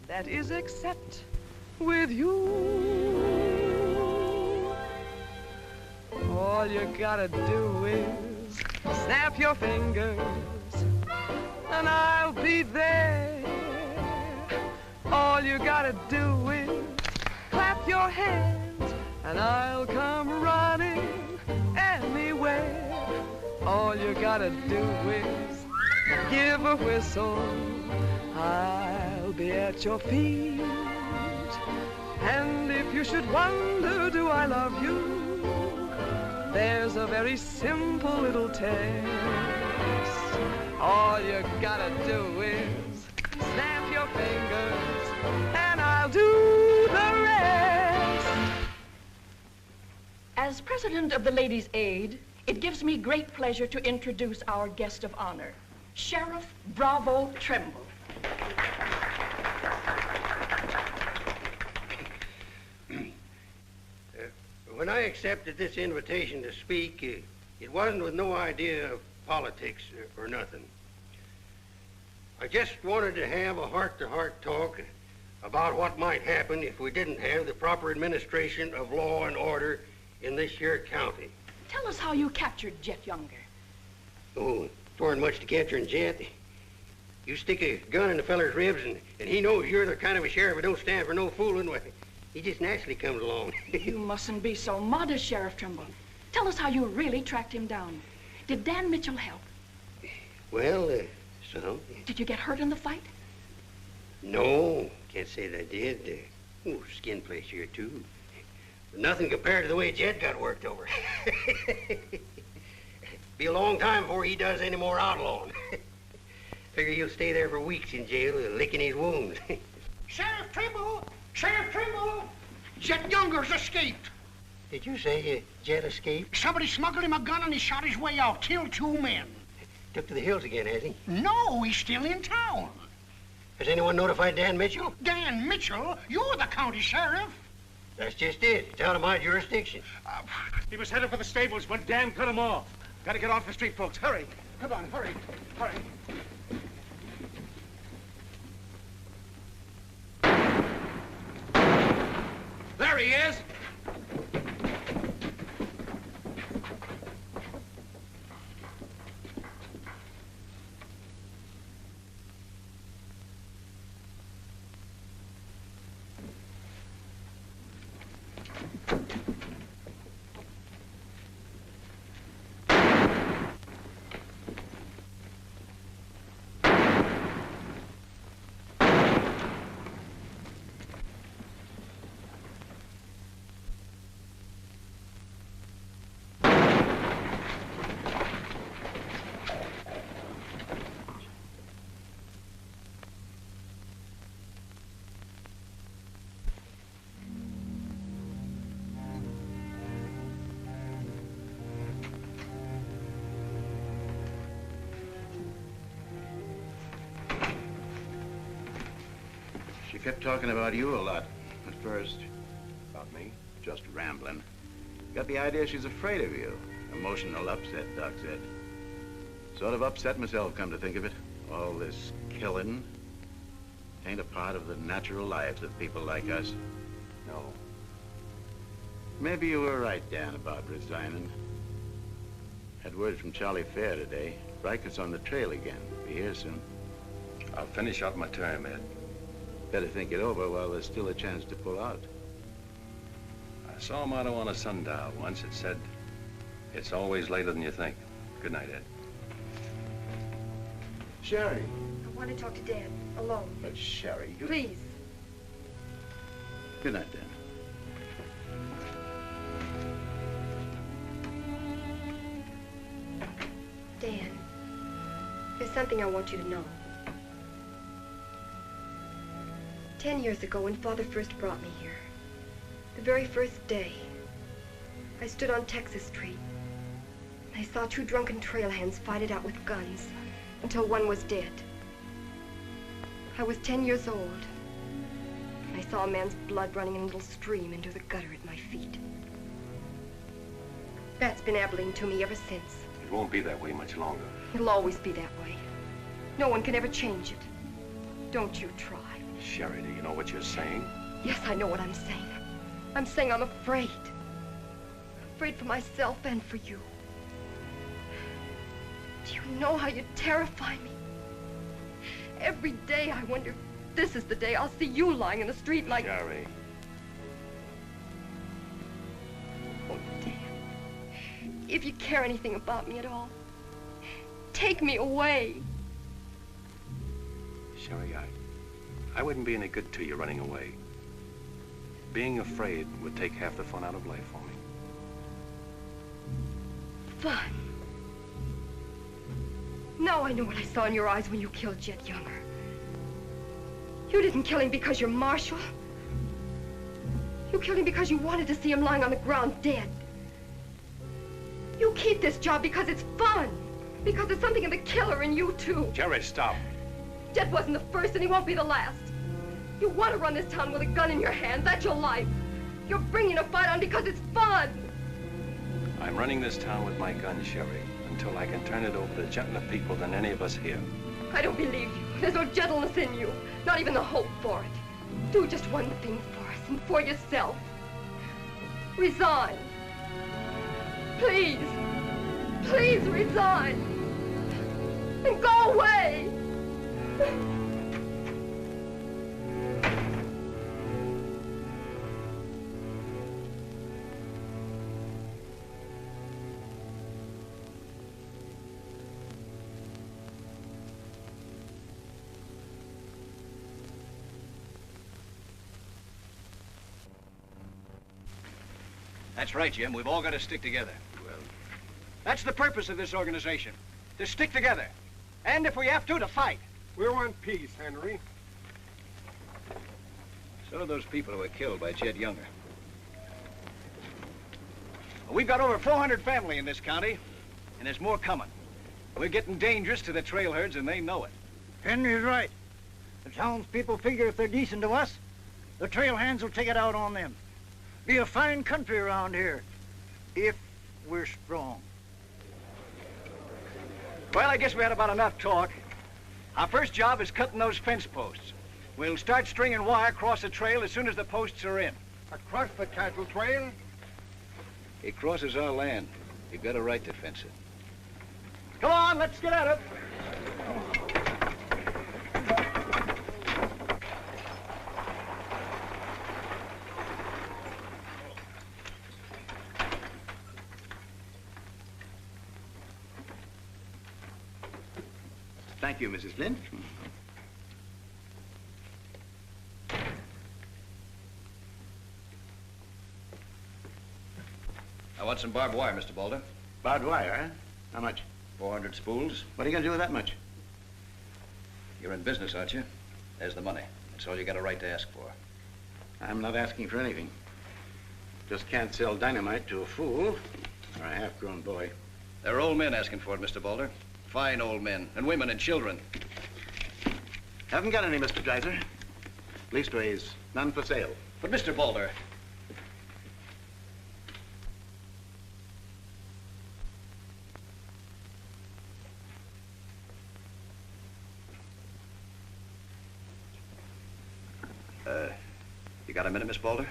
that is except with you. All you gotta do is snap your fingers and I'll be there. All you gotta do is clap your hands and I'll come running anywhere. All you gotta do is give a whistle. I'll be at your feet. And if you should wonder, do I love you? There's a very simple little test. All you gotta do is snap your fingers and I'll do the rest. As president of the Ladies' Aid, it gives me great pleasure to introduce our guest of honor, Sheriff Bravo Trimble. When I accepted this invitation to speak, it wasn't with no idea of politics or nothing. I just wanted to have a heart-to-heart talk about what might happen if we didn't have the proper administration of law and order in this here county. Tell us how you captured Jet Younger. Oh, there weren't much to capturing Jet. You stick a gun in the feller's ribs and he knows you're the kind of a sheriff who don't stand for no fooling. Well, he just naturally comes along. You mustn't be so modest, Sheriff Trimble. Tell us how you really tracked him down. Did Dan Mitchell help? Well, some. Did you get hurt in the fight? No, can't say that I did. Skin place here, too. But nothing compared to the way Jet got worked over. Be a long time before he does any more outlawing. Figure he'll stay there for weeks in jail, licking his wounds. Sheriff Trimble, Sheriff Trimble! Jet Younger's escaped. Did you say Jet escaped? Somebody smuggled him a gun and he shot his way out. Killed 2 men. Took to the hills again, has he? No, he's still in town. Has anyone notified Dan Mitchell? Dan Mitchell? You're the county sheriff. That's just it. It's out of my jurisdiction. He was headed for the stables, but Dan cut him off. Gotta get off the street, folks. Hurry. Come on, hurry. Hurry. There he is. She kept talking about you a lot at first. About me? Just rambling. Got the idea she's afraid of you. Emotional upset, Doc said. Sort of upset myself, come to think of it. All this killing ain't a part of the natural lives of people like us. No. Maybe you were right, Dan, about resigning. Had word from Charlie Fair today. Riker's on the trail again. Be here soon. I'll finish out my term, Ed. Better think it over while there's still a chance to pull out. I saw a motto on a sundial once. It said, "It's always later than you think." Good night, Ed. Sherry. I want to talk to Dad, alone. But Sherry, you... Please. Good night, Dan. Dan, there's something I want you to know. 10 years ago, when Father first brought me here, the very first day, I stood on Texas Street. I saw 2 drunken trail hands fight it out with guns until one was dead. I was 10 years old. I saw a man's blood running in a little stream into the gutter at my feet. That's been Abilene to me ever since. It won't be that way much longer. It'll always be that way. No one can ever change it. Don't you try. Sherry, do you know what you're saying? Yes, I know what I'm saying. I'm saying I'm afraid. I'm afraid for myself and for you. Do you know how you terrify me? Every day I wonder if this is the day I'll see you lying in the street like... Sherry. Oh, Dan. If you care anything about me at all, take me away. Sherry, I wouldn't be any good to you running away. Being afraid would take half the fun out of life for me. Fun. Now I know what I saw in your eyes when you killed Jet Younger. You didn't kill him because you're marshal. You killed him because you wanted to see him lying on the ground dead. You keep this job because it's fun. Because there's something in the killer in you, too. Jerry, stop. Jet wasn't the first, and he won't be the last. You want to run this town with a gun in your hand. That's your life. You're bringing a fight on because it's fun. I'm running this town with my gun, Sherry, until I can turn it over to gentler people than any of us here. I don't believe you. There's no gentleness in you. Not even the hope for it. Do just one thing for us and for yourself. Resign. Please. Please resign. And go away. That's right, Jim. We've all got to stick together. Well, that's the purpose of this organization. To stick together. And if we have to fight. We want peace, Henry. So do those people who were killed by Jed Younger. We've got over 400 family in this county, and there's more coming. We're getting dangerous to the trail herds, and they know it. Henry's right. The townspeople figure if they're decent to us, the trail hands will take it out on them. Be a fine country around here, if we're strong. Well, I guess we had about enough talk. Our first job is cutting those fence posts. We'll start stringing wire across the trail as soon as the posts are in. Across the cattle trail? It crosses our land. You've got a right to fence it. Come on, let's get at it. Thank you, Mrs. Flint. I want some barbed wire, Mr. Boulder. Barbed wire, huh? How much? 400 spools. What are you going to do with that much? You're in business, aren't you? There's the money. That's all you got a right to ask for. I'm not asking for anything. Just can't sell dynamite to a fool or a half-grown boy. There are old men asking for it, Mr. Boulder. Fine old men, and women and children. Haven't got any, Mr. Dreiser. Leastways, none for sale. But, Mr. Boulder... You got a minute, Miss Boulder?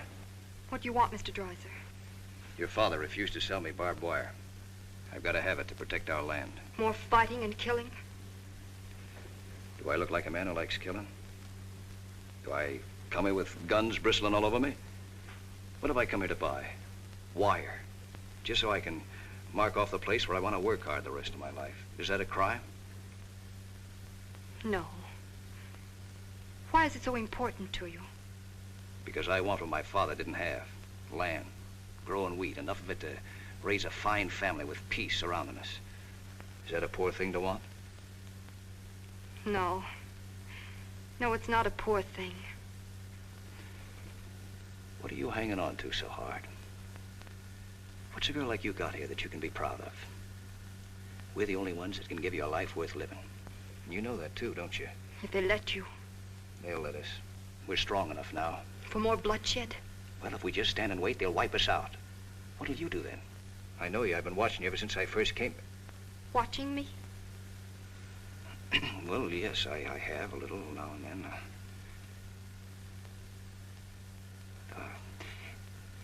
What do you want, Mr. Dreiser? Your father refused to sell me barbed wire. I've got to have it to protect our land. More fighting and killing? Do I look like a man who likes killing? Do I come here with guns bristling all over me? What have I come here to buy? Wire. Just so I can mark off the place where I want to work hard the rest of my life. Is that a crime? No. Why is it so important to you? Because I want what my father didn't have. Land, growing wheat, enough of it to raise a fine family with peace surrounding us. Is that a poor thing to want? No. No, it's not a poor thing. What are you hanging on to so hard? What's a girl like you got here that you can be proud of? We're the only ones that can give you a life worth living. And you know that too, don't you? If they let you. They'll let us. We're strong enough now. For more bloodshed? Well, if we just stand and wait, they'll wipe us out. What'll you do then? I know you. I've been watching you ever since I first came. Watching me? Well, yes, I have a little now and then.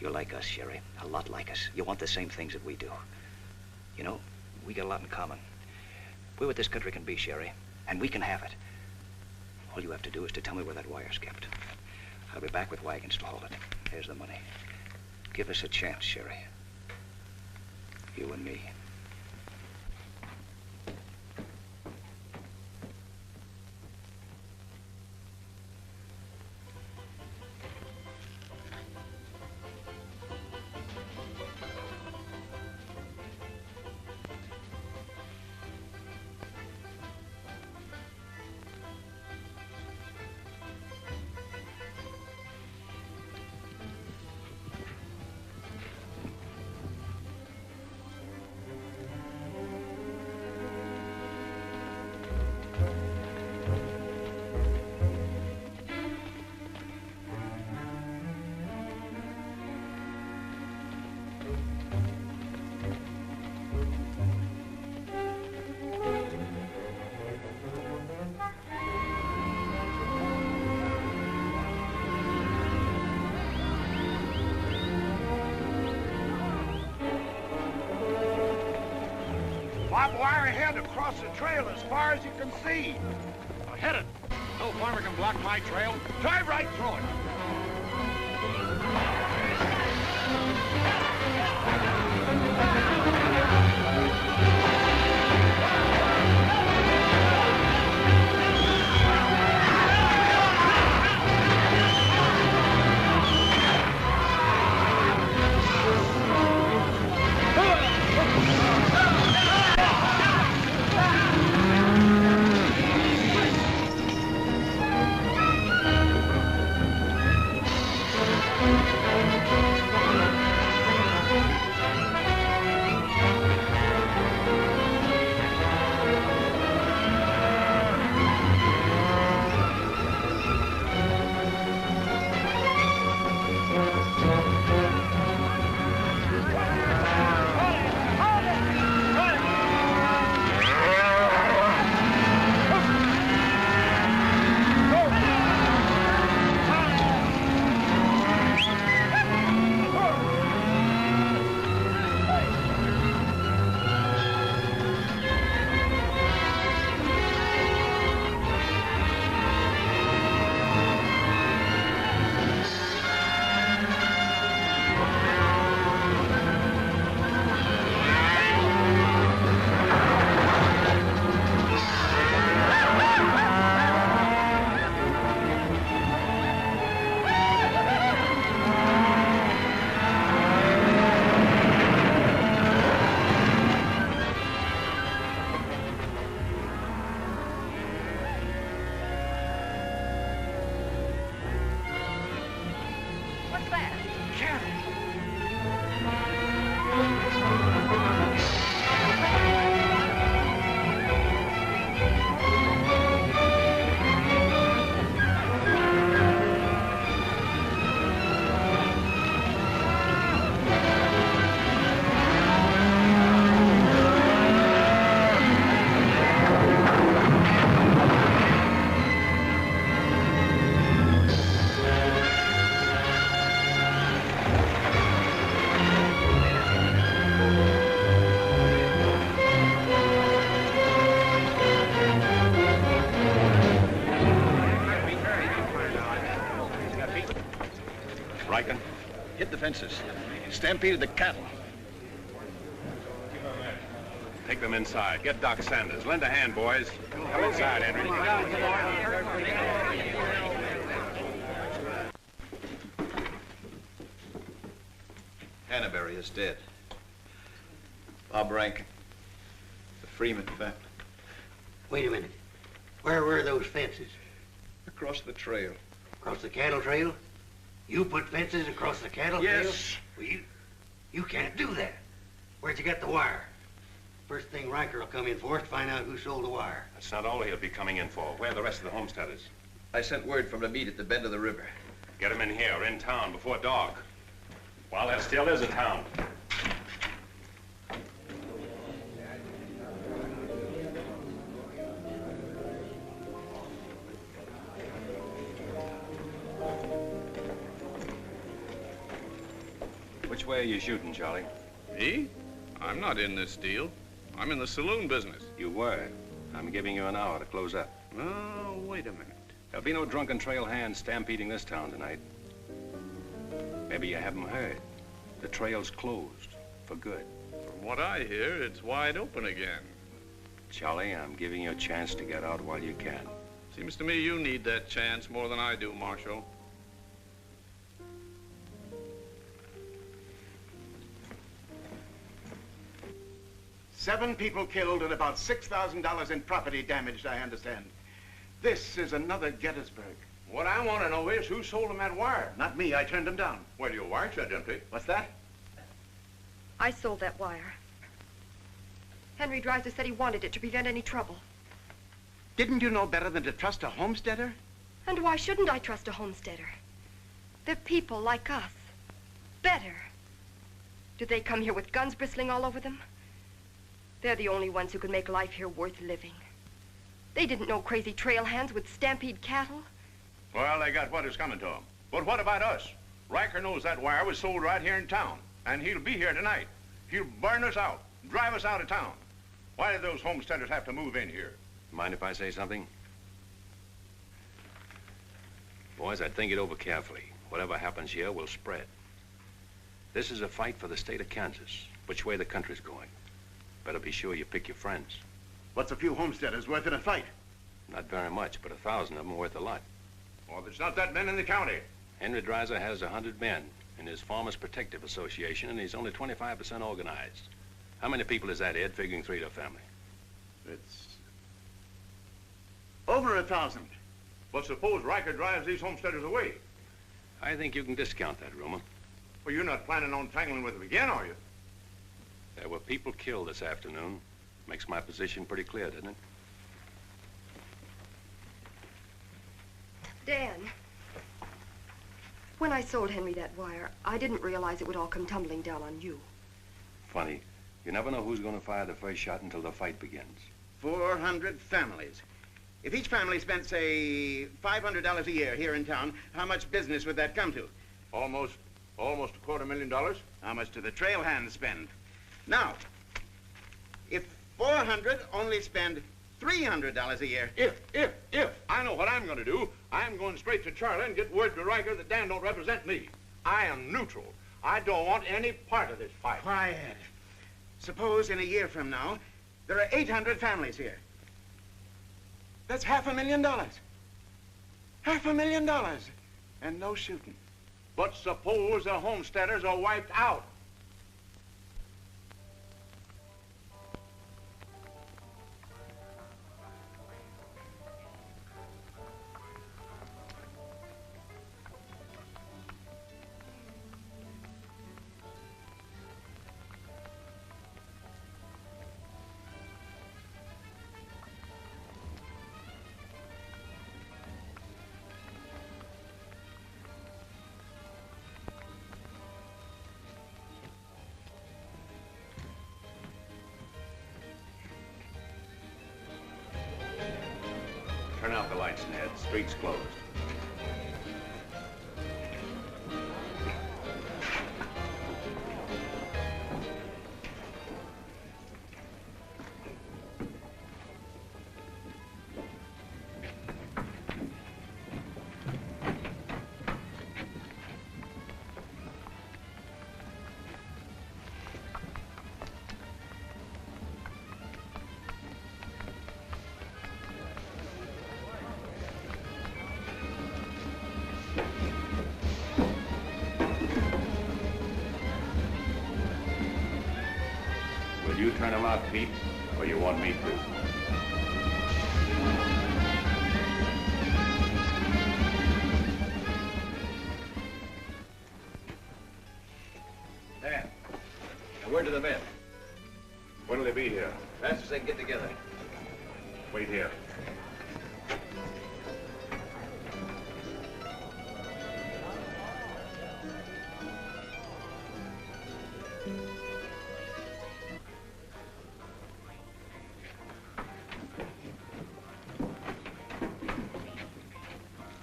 You're like us, Sherry. A lot like us. You want the same things that we do. You know, we got a lot in common. We're what this country can be, Sherry, and we can have it. All you have to do is to tell me where that wire's kept. I'll be back with wagons to haul it. There's the money. Give us a chance, Sherry. You and me. Barbed wire ahead across the trail as far as you can see. Now hit it. No farmer can block my trail. Drive right through it. fences. Stampeded the cattle. Take them inside. Get Doc Sanders. Lend a hand, boys. Come inside, Henry. Hannaberry is dead. Bob Rankin. The Freeman family. Wait a minute. Where were those fences? Across the trail. Across the cattle trail? You put fences across the cattle trail? Yes. Well, you can't do that. Where'd you get the wire? First thing Riker will come in for is to find out who sold the wire. That's not all he'll be coming in for. Where are the rest of the homesteaders? I sent word from the meet at the bend of the river. Get them in here, in town, before dark. While there still is a town. Which way are you shooting, Charlie? Me? I'm not in this deal. I'm in the saloon business. You were. I'm giving you an hour to close up. Oh, wait a minute. There'll be no drunken trail hands stampeding this town tonight. Maybe you haven't heard. The trail's closed for good. From what I hear, it's wide open again. Charlie, I'm giving you a chance to get out while you can. Seems to me you need that chance more than I do, Marshal. Seven people killed and about $6,000 in property damaged, I understand. This is another Gettysburg. What I want to know is who sold him that wire? Not me, I turned them down. Well, your wire said empty. What's that? I sold that wire. Henry Dreiser said he wanted it to prevent any trouble. Didn't you know better than to trust a homesteader? And why shouldn't I trust a homesteader? They're people like us. Better. Do they come here with guns bristling all over them? They're the only ones who can make life here worth living. They didn't know crazy trail hands would stampede cattle. Well, they got what is coming to them. But what about us? Riker knows that wire was sold right here in town, and he'll be here tonight. He'll burn us out, drive us out of town. Why did those homesteaders have to move in here? Mind if I say something? Boys, I'd think it over carefully. Whatever happens here will spread. This is a fight for the state of Kansas. Which way the country's going. Better be sure you pick your friends. What's a few homesteaders worth in a fight? Not very much, but 1,000 of them are worth a lot. Well, there's not that many in the county. Henry Dreiser has 100 men in his Farmers Protective Association, and he's only 25% organized. How many people is that, Ed, figuring 3 to a family? It's over 1,000. But suppose Riker drives these homesteaders away. I think you can discount that rumor. Well, you're not planning on tangling with them again, are you? There were people killed this afternoon. Makes my position pretty clear, doesn't it? Dan, when I sold Henry that wire, I didn't realize it would all come tumbling down on you. Funny. You never know who's going to fire the first shot until the fight begins. 400 families. If each family spent, say, $500 a year here in town, how much business would that come to? Almost $250,000. How much do the trail hands spend? Now, if 400 only spend $300 a year. If. I know what I'm going to do. I'm going straight to Charlie and get word to Riker that Dan don't represent me. I am neutral. I don't want any part of this fight. Quiet. Suppose in a year from now, there are 800 families here. That's $500,000. $500,000. And no shooting. But suppose the homesteaders are wiped out. Turn out the lights, Ned. Street's closed. you turn him out, Pete, or you want me to? Dan, a word to the men. When'll they be here? Fast as they can get together. Wait here.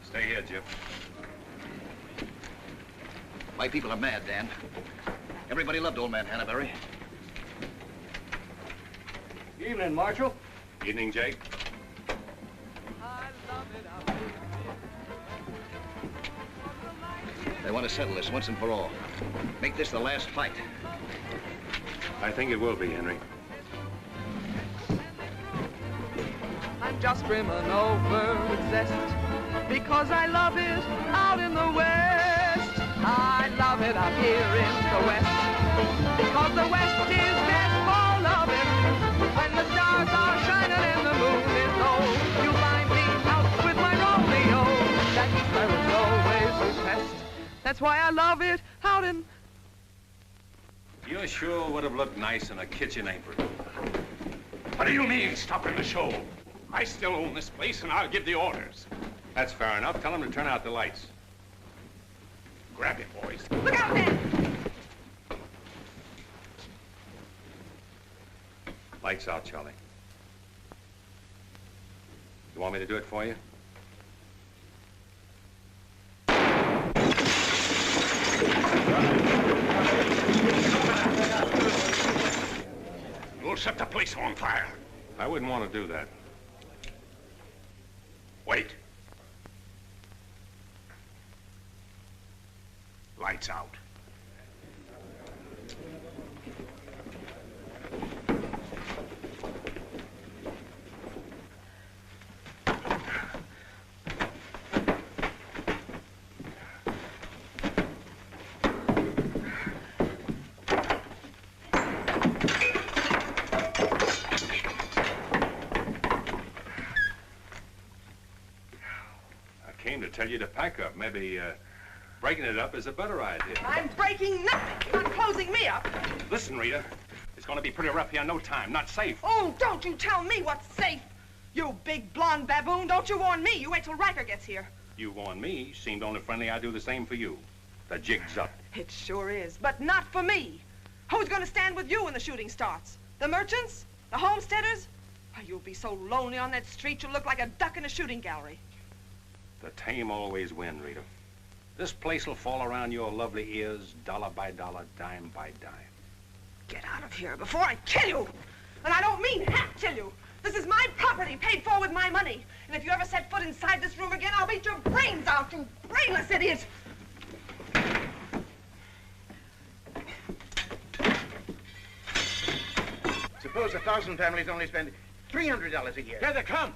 Stay here, Jip. My people are mad, Dan. Everybody loved old man Hannaberry. Evening, Marshal. Evening, Jake. They want to settle this once and for all. Make this the last fight. I think it will be, Henry. I'm just brimming over with zest because I love it out in the West. I love it out here in the West because the West is best for loving. When the stars are shining and the moon is low, you'll find me out with my Romeo. That East I was always his best. That's why I love it out in... You sure would have looked nice in a kitchen apron. What do you mean, stopping the show? I still own this place, and I'll give the orders. That's fair enough. Tell them to turn out the lights. Grab it, boys. Look out, man! Lights out, Charlie. You want me to do it for you? You'll set the place on fire. I wouldn't want to do that. Wait. Lights out. Tell you to pack up. Maybe breaking it up is a better idea. I'm breaking nothing. You're not closing me up. Listen, Rita, it's going to be pretty rough here in no time. Not safe. Oh, don't you tell me what's safe. You big blonde baboon, don't you warn me. You wait till Riker gets here. You warn me. Seemed only friendly I'd do the same for you. The jig's up. It sure is, but not for me. Who's going to stand with you when the shooting starts? The merchants? The homesteaders? Oh, you'll be so lonely on that street you'll look like a duck in a shooting gallery. The tame always win, Rita. This place will fall around your lovely ears, dollar by dollar, dime by dime. Get out of here before I kill you! And I don't mean half kill you. This is my property, paid for with my money. And if you ever set foot inside this room again, I'll beat your brains out, you brainless idiot! Suppose 1,000 families only spend $300 a year. Here they come.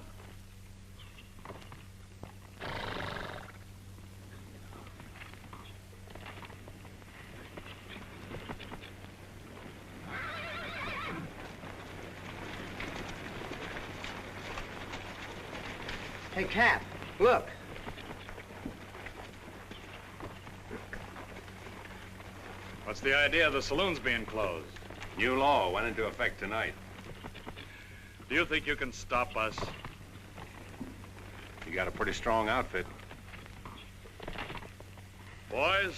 Hey, Cap, look. What's the idea of the saloons being closed? New law went into effect tonight. Do you think you can stop us? You got a pretty strong outfit. Boys,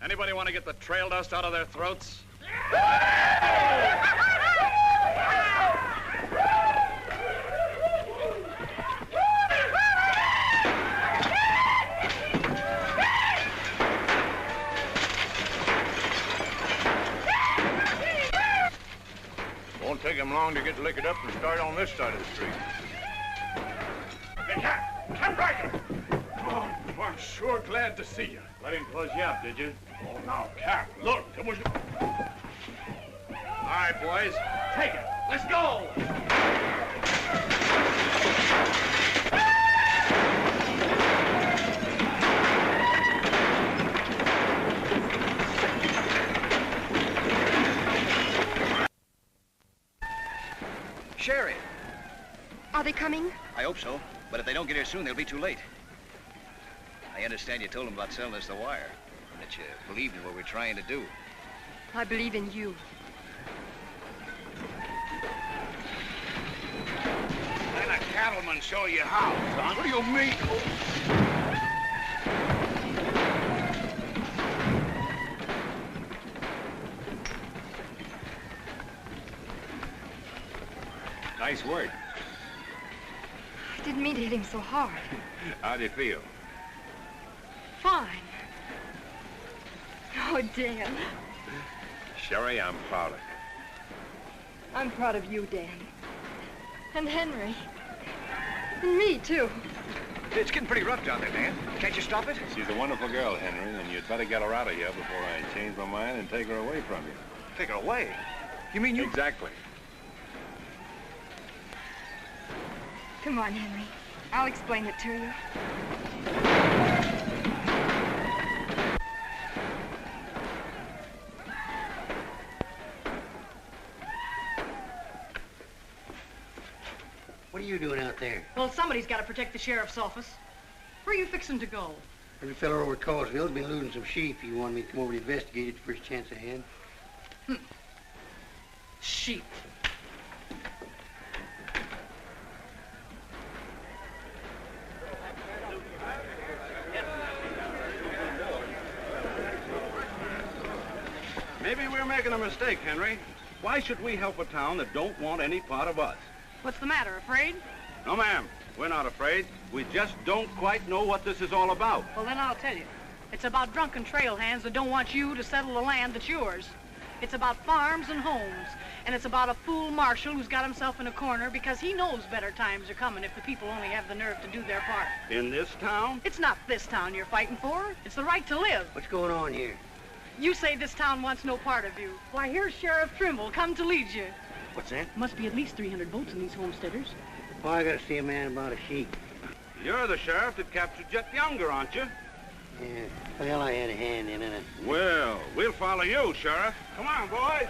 anybody want to get the trail dust out of their throats? Won't take him long to get liquored up and start on this side of the street. Hey, Cap Riker! Oh, I'm sure glad to see you. Let him close you up, did you? Oh, now, Cap, look, it was... All right, boys, Take it. Let's go! Sherry. Are they coming? I hope so. But if they don't get here soon, they'll be too late. I understand you told them about selling us the wire. And that you believed in what we're trying to do. I believe in you. Let a cattleman show you how, son. What do you mean? Nice work. I didn't mean to hit him so hard. How do you feel? Fine. Oh, Dan. Sherry, I'm proud of you. I'm proud of you, Dan. And Henry. And me, too. It's getting pretty rough down there, Dan. Can't you stop it? She's a wonderful girl, Henry, and you'd better get her out of here before I change my mind and take her away from you. Take her away? You mean you... Exactly. Come on, Henry. I'll explain it to you. What are you doing out there? Well, somebody's got to protect the sheriff's office. Where are you fixing to go? Every fellow over at Callsville's been losing some sheep. You wanted me to come over and investigate it the first chance I had. Sheep. Maybe we're making a mistake, Henry. Why should we help a town that don't want any part of us? What's the matter, afraid? No, ma'am. We're not afraid. We just don't quite know what this is all about. Well, then I'll tell you. It's about drunken trail hands that don't want you to settle the land that's yours. It's about farms and homes. And it's about a fool marshal who's got himself in a corner because he knows better times are coming if the people only have the nerve to do their part. In this town? It's not this town you're fighting for. It's the right to live. What's going on here? You say this town wants no part of you. Why, here's Sheriff Trimble come to lead you. What's that? Must be at least 300 votes in these homesteaders. Well, I gotta see a man about a sheep. You're the sheriff that captured Jet Younger, aren't you? Yeah. Well, I had a hand in it. Well, we'll follow you, Sheriff. Come on, boys.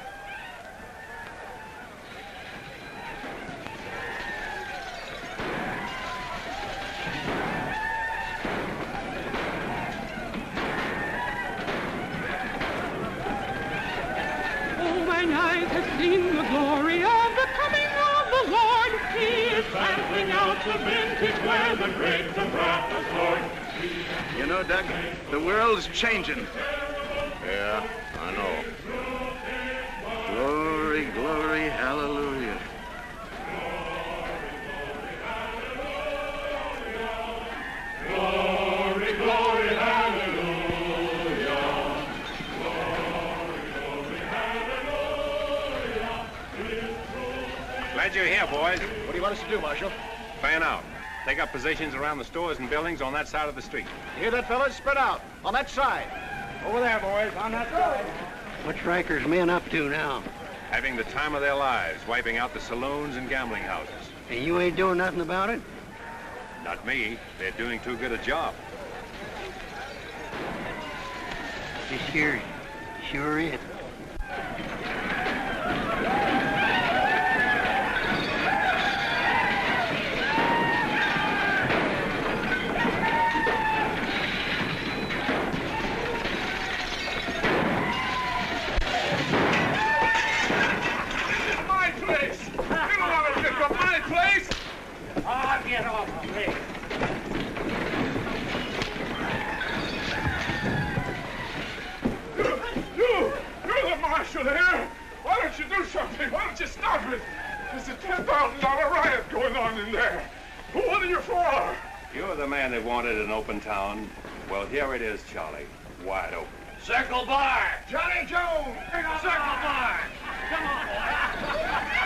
Oh, mine eyes have seen the glory of the coming of the Lord. He is sampling out the vintage where the grapes of wrath is Lord. You know, Doug, the world's changing. Yeah, I know. Glory, glory, hallelujah. Glory, glory, hallelujah. Glad you're here, boys. What do you want us to do, Marshal? Fan out. Take up positions around the stores and buildings on that side of the street. You hear that, fellas? Spread out. On that side. Over there, boys. On that side. What's Riker's men up to now? Having the time of their lives, wiping out the saloons and gambling houses. And you ain't doing nothing about it? Not me. They're doing too good a job. This here sure is. Get off of me. You're the marshal here. Why don't you do something? Why don't you stop it? There's a $10,000 riot going on in there. What are you for? You're the man that wanted an open town. Well, here it is, Charlie. Wide open. Circle Bar. Johnny Jones. Circle Bar. Come on, boy.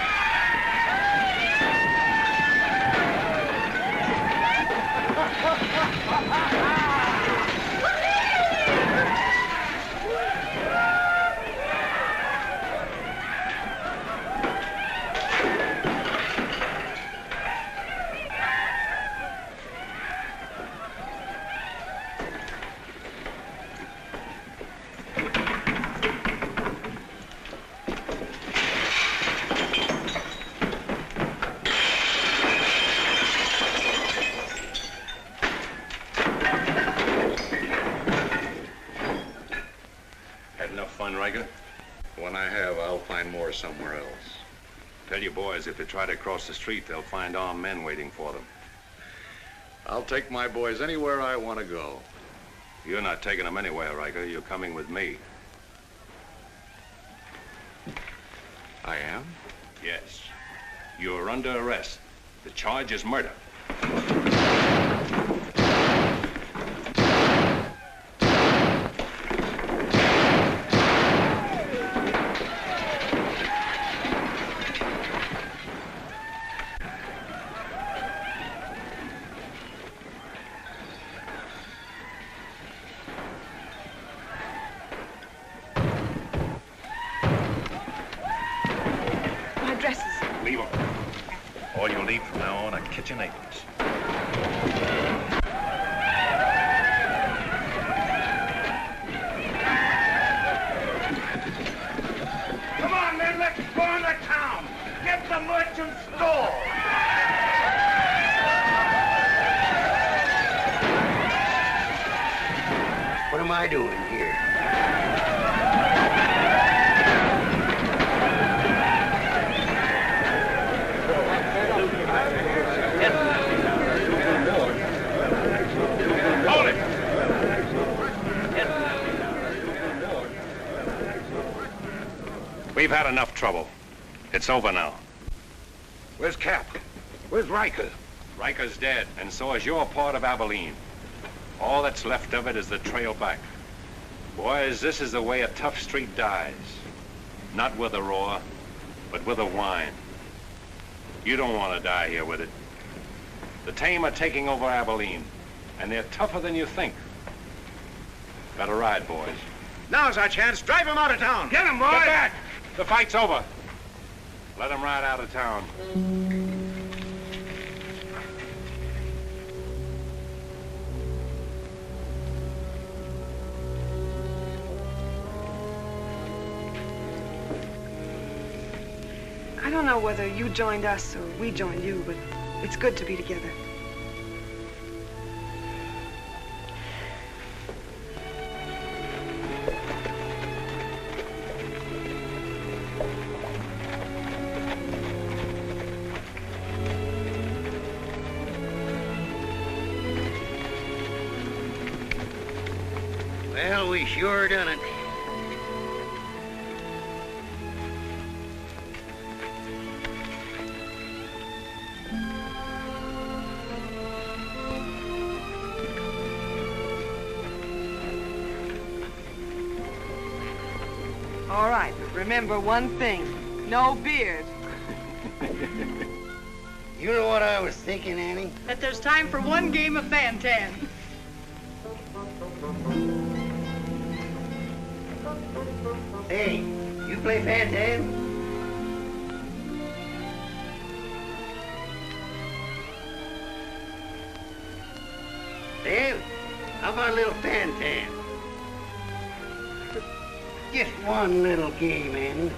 Had enough fun, Riker? When I have, I'll find more somewhere else. Tell your boys if they try to cross the street, they'll find armed men waiting for them. I'll take my boys anywhere I want to go. You're not taking them anywhere, Riker. You're coming with me. I am? Yes. You're under arrest. The charge is murder. Leave them. All you'll need from now on are kitchen aprons. Come on, men, let's go into town. Get the merchant store. What am I doing here? Hold it! We've had enough trouble. It's over now. Where's Cap? Where's Riker? Riker's dead, and so is your part of Abilene. All that's left of it is the trail back. Boys, this is the way a tough street dies. Not with a roar, but with a whine. You don't want to die here with it. The tame are taking over Abilene, and they're tougher than you think. Better ride, boys. Now's our chance. Drive him out of town. Get him, boy! Get back! The fight's over. Let him ride out of town. I don't know whether you joined us or we joined you, but it's good to be together. Well, we sure done it. All right, but remember one thing. No beard. You know what I was thinking, Annie? That there's time for one game of Fan-Tan. Hey, you play Fan-Tan? Dave, how about a little Fan-Tan? Just one little game, Annie.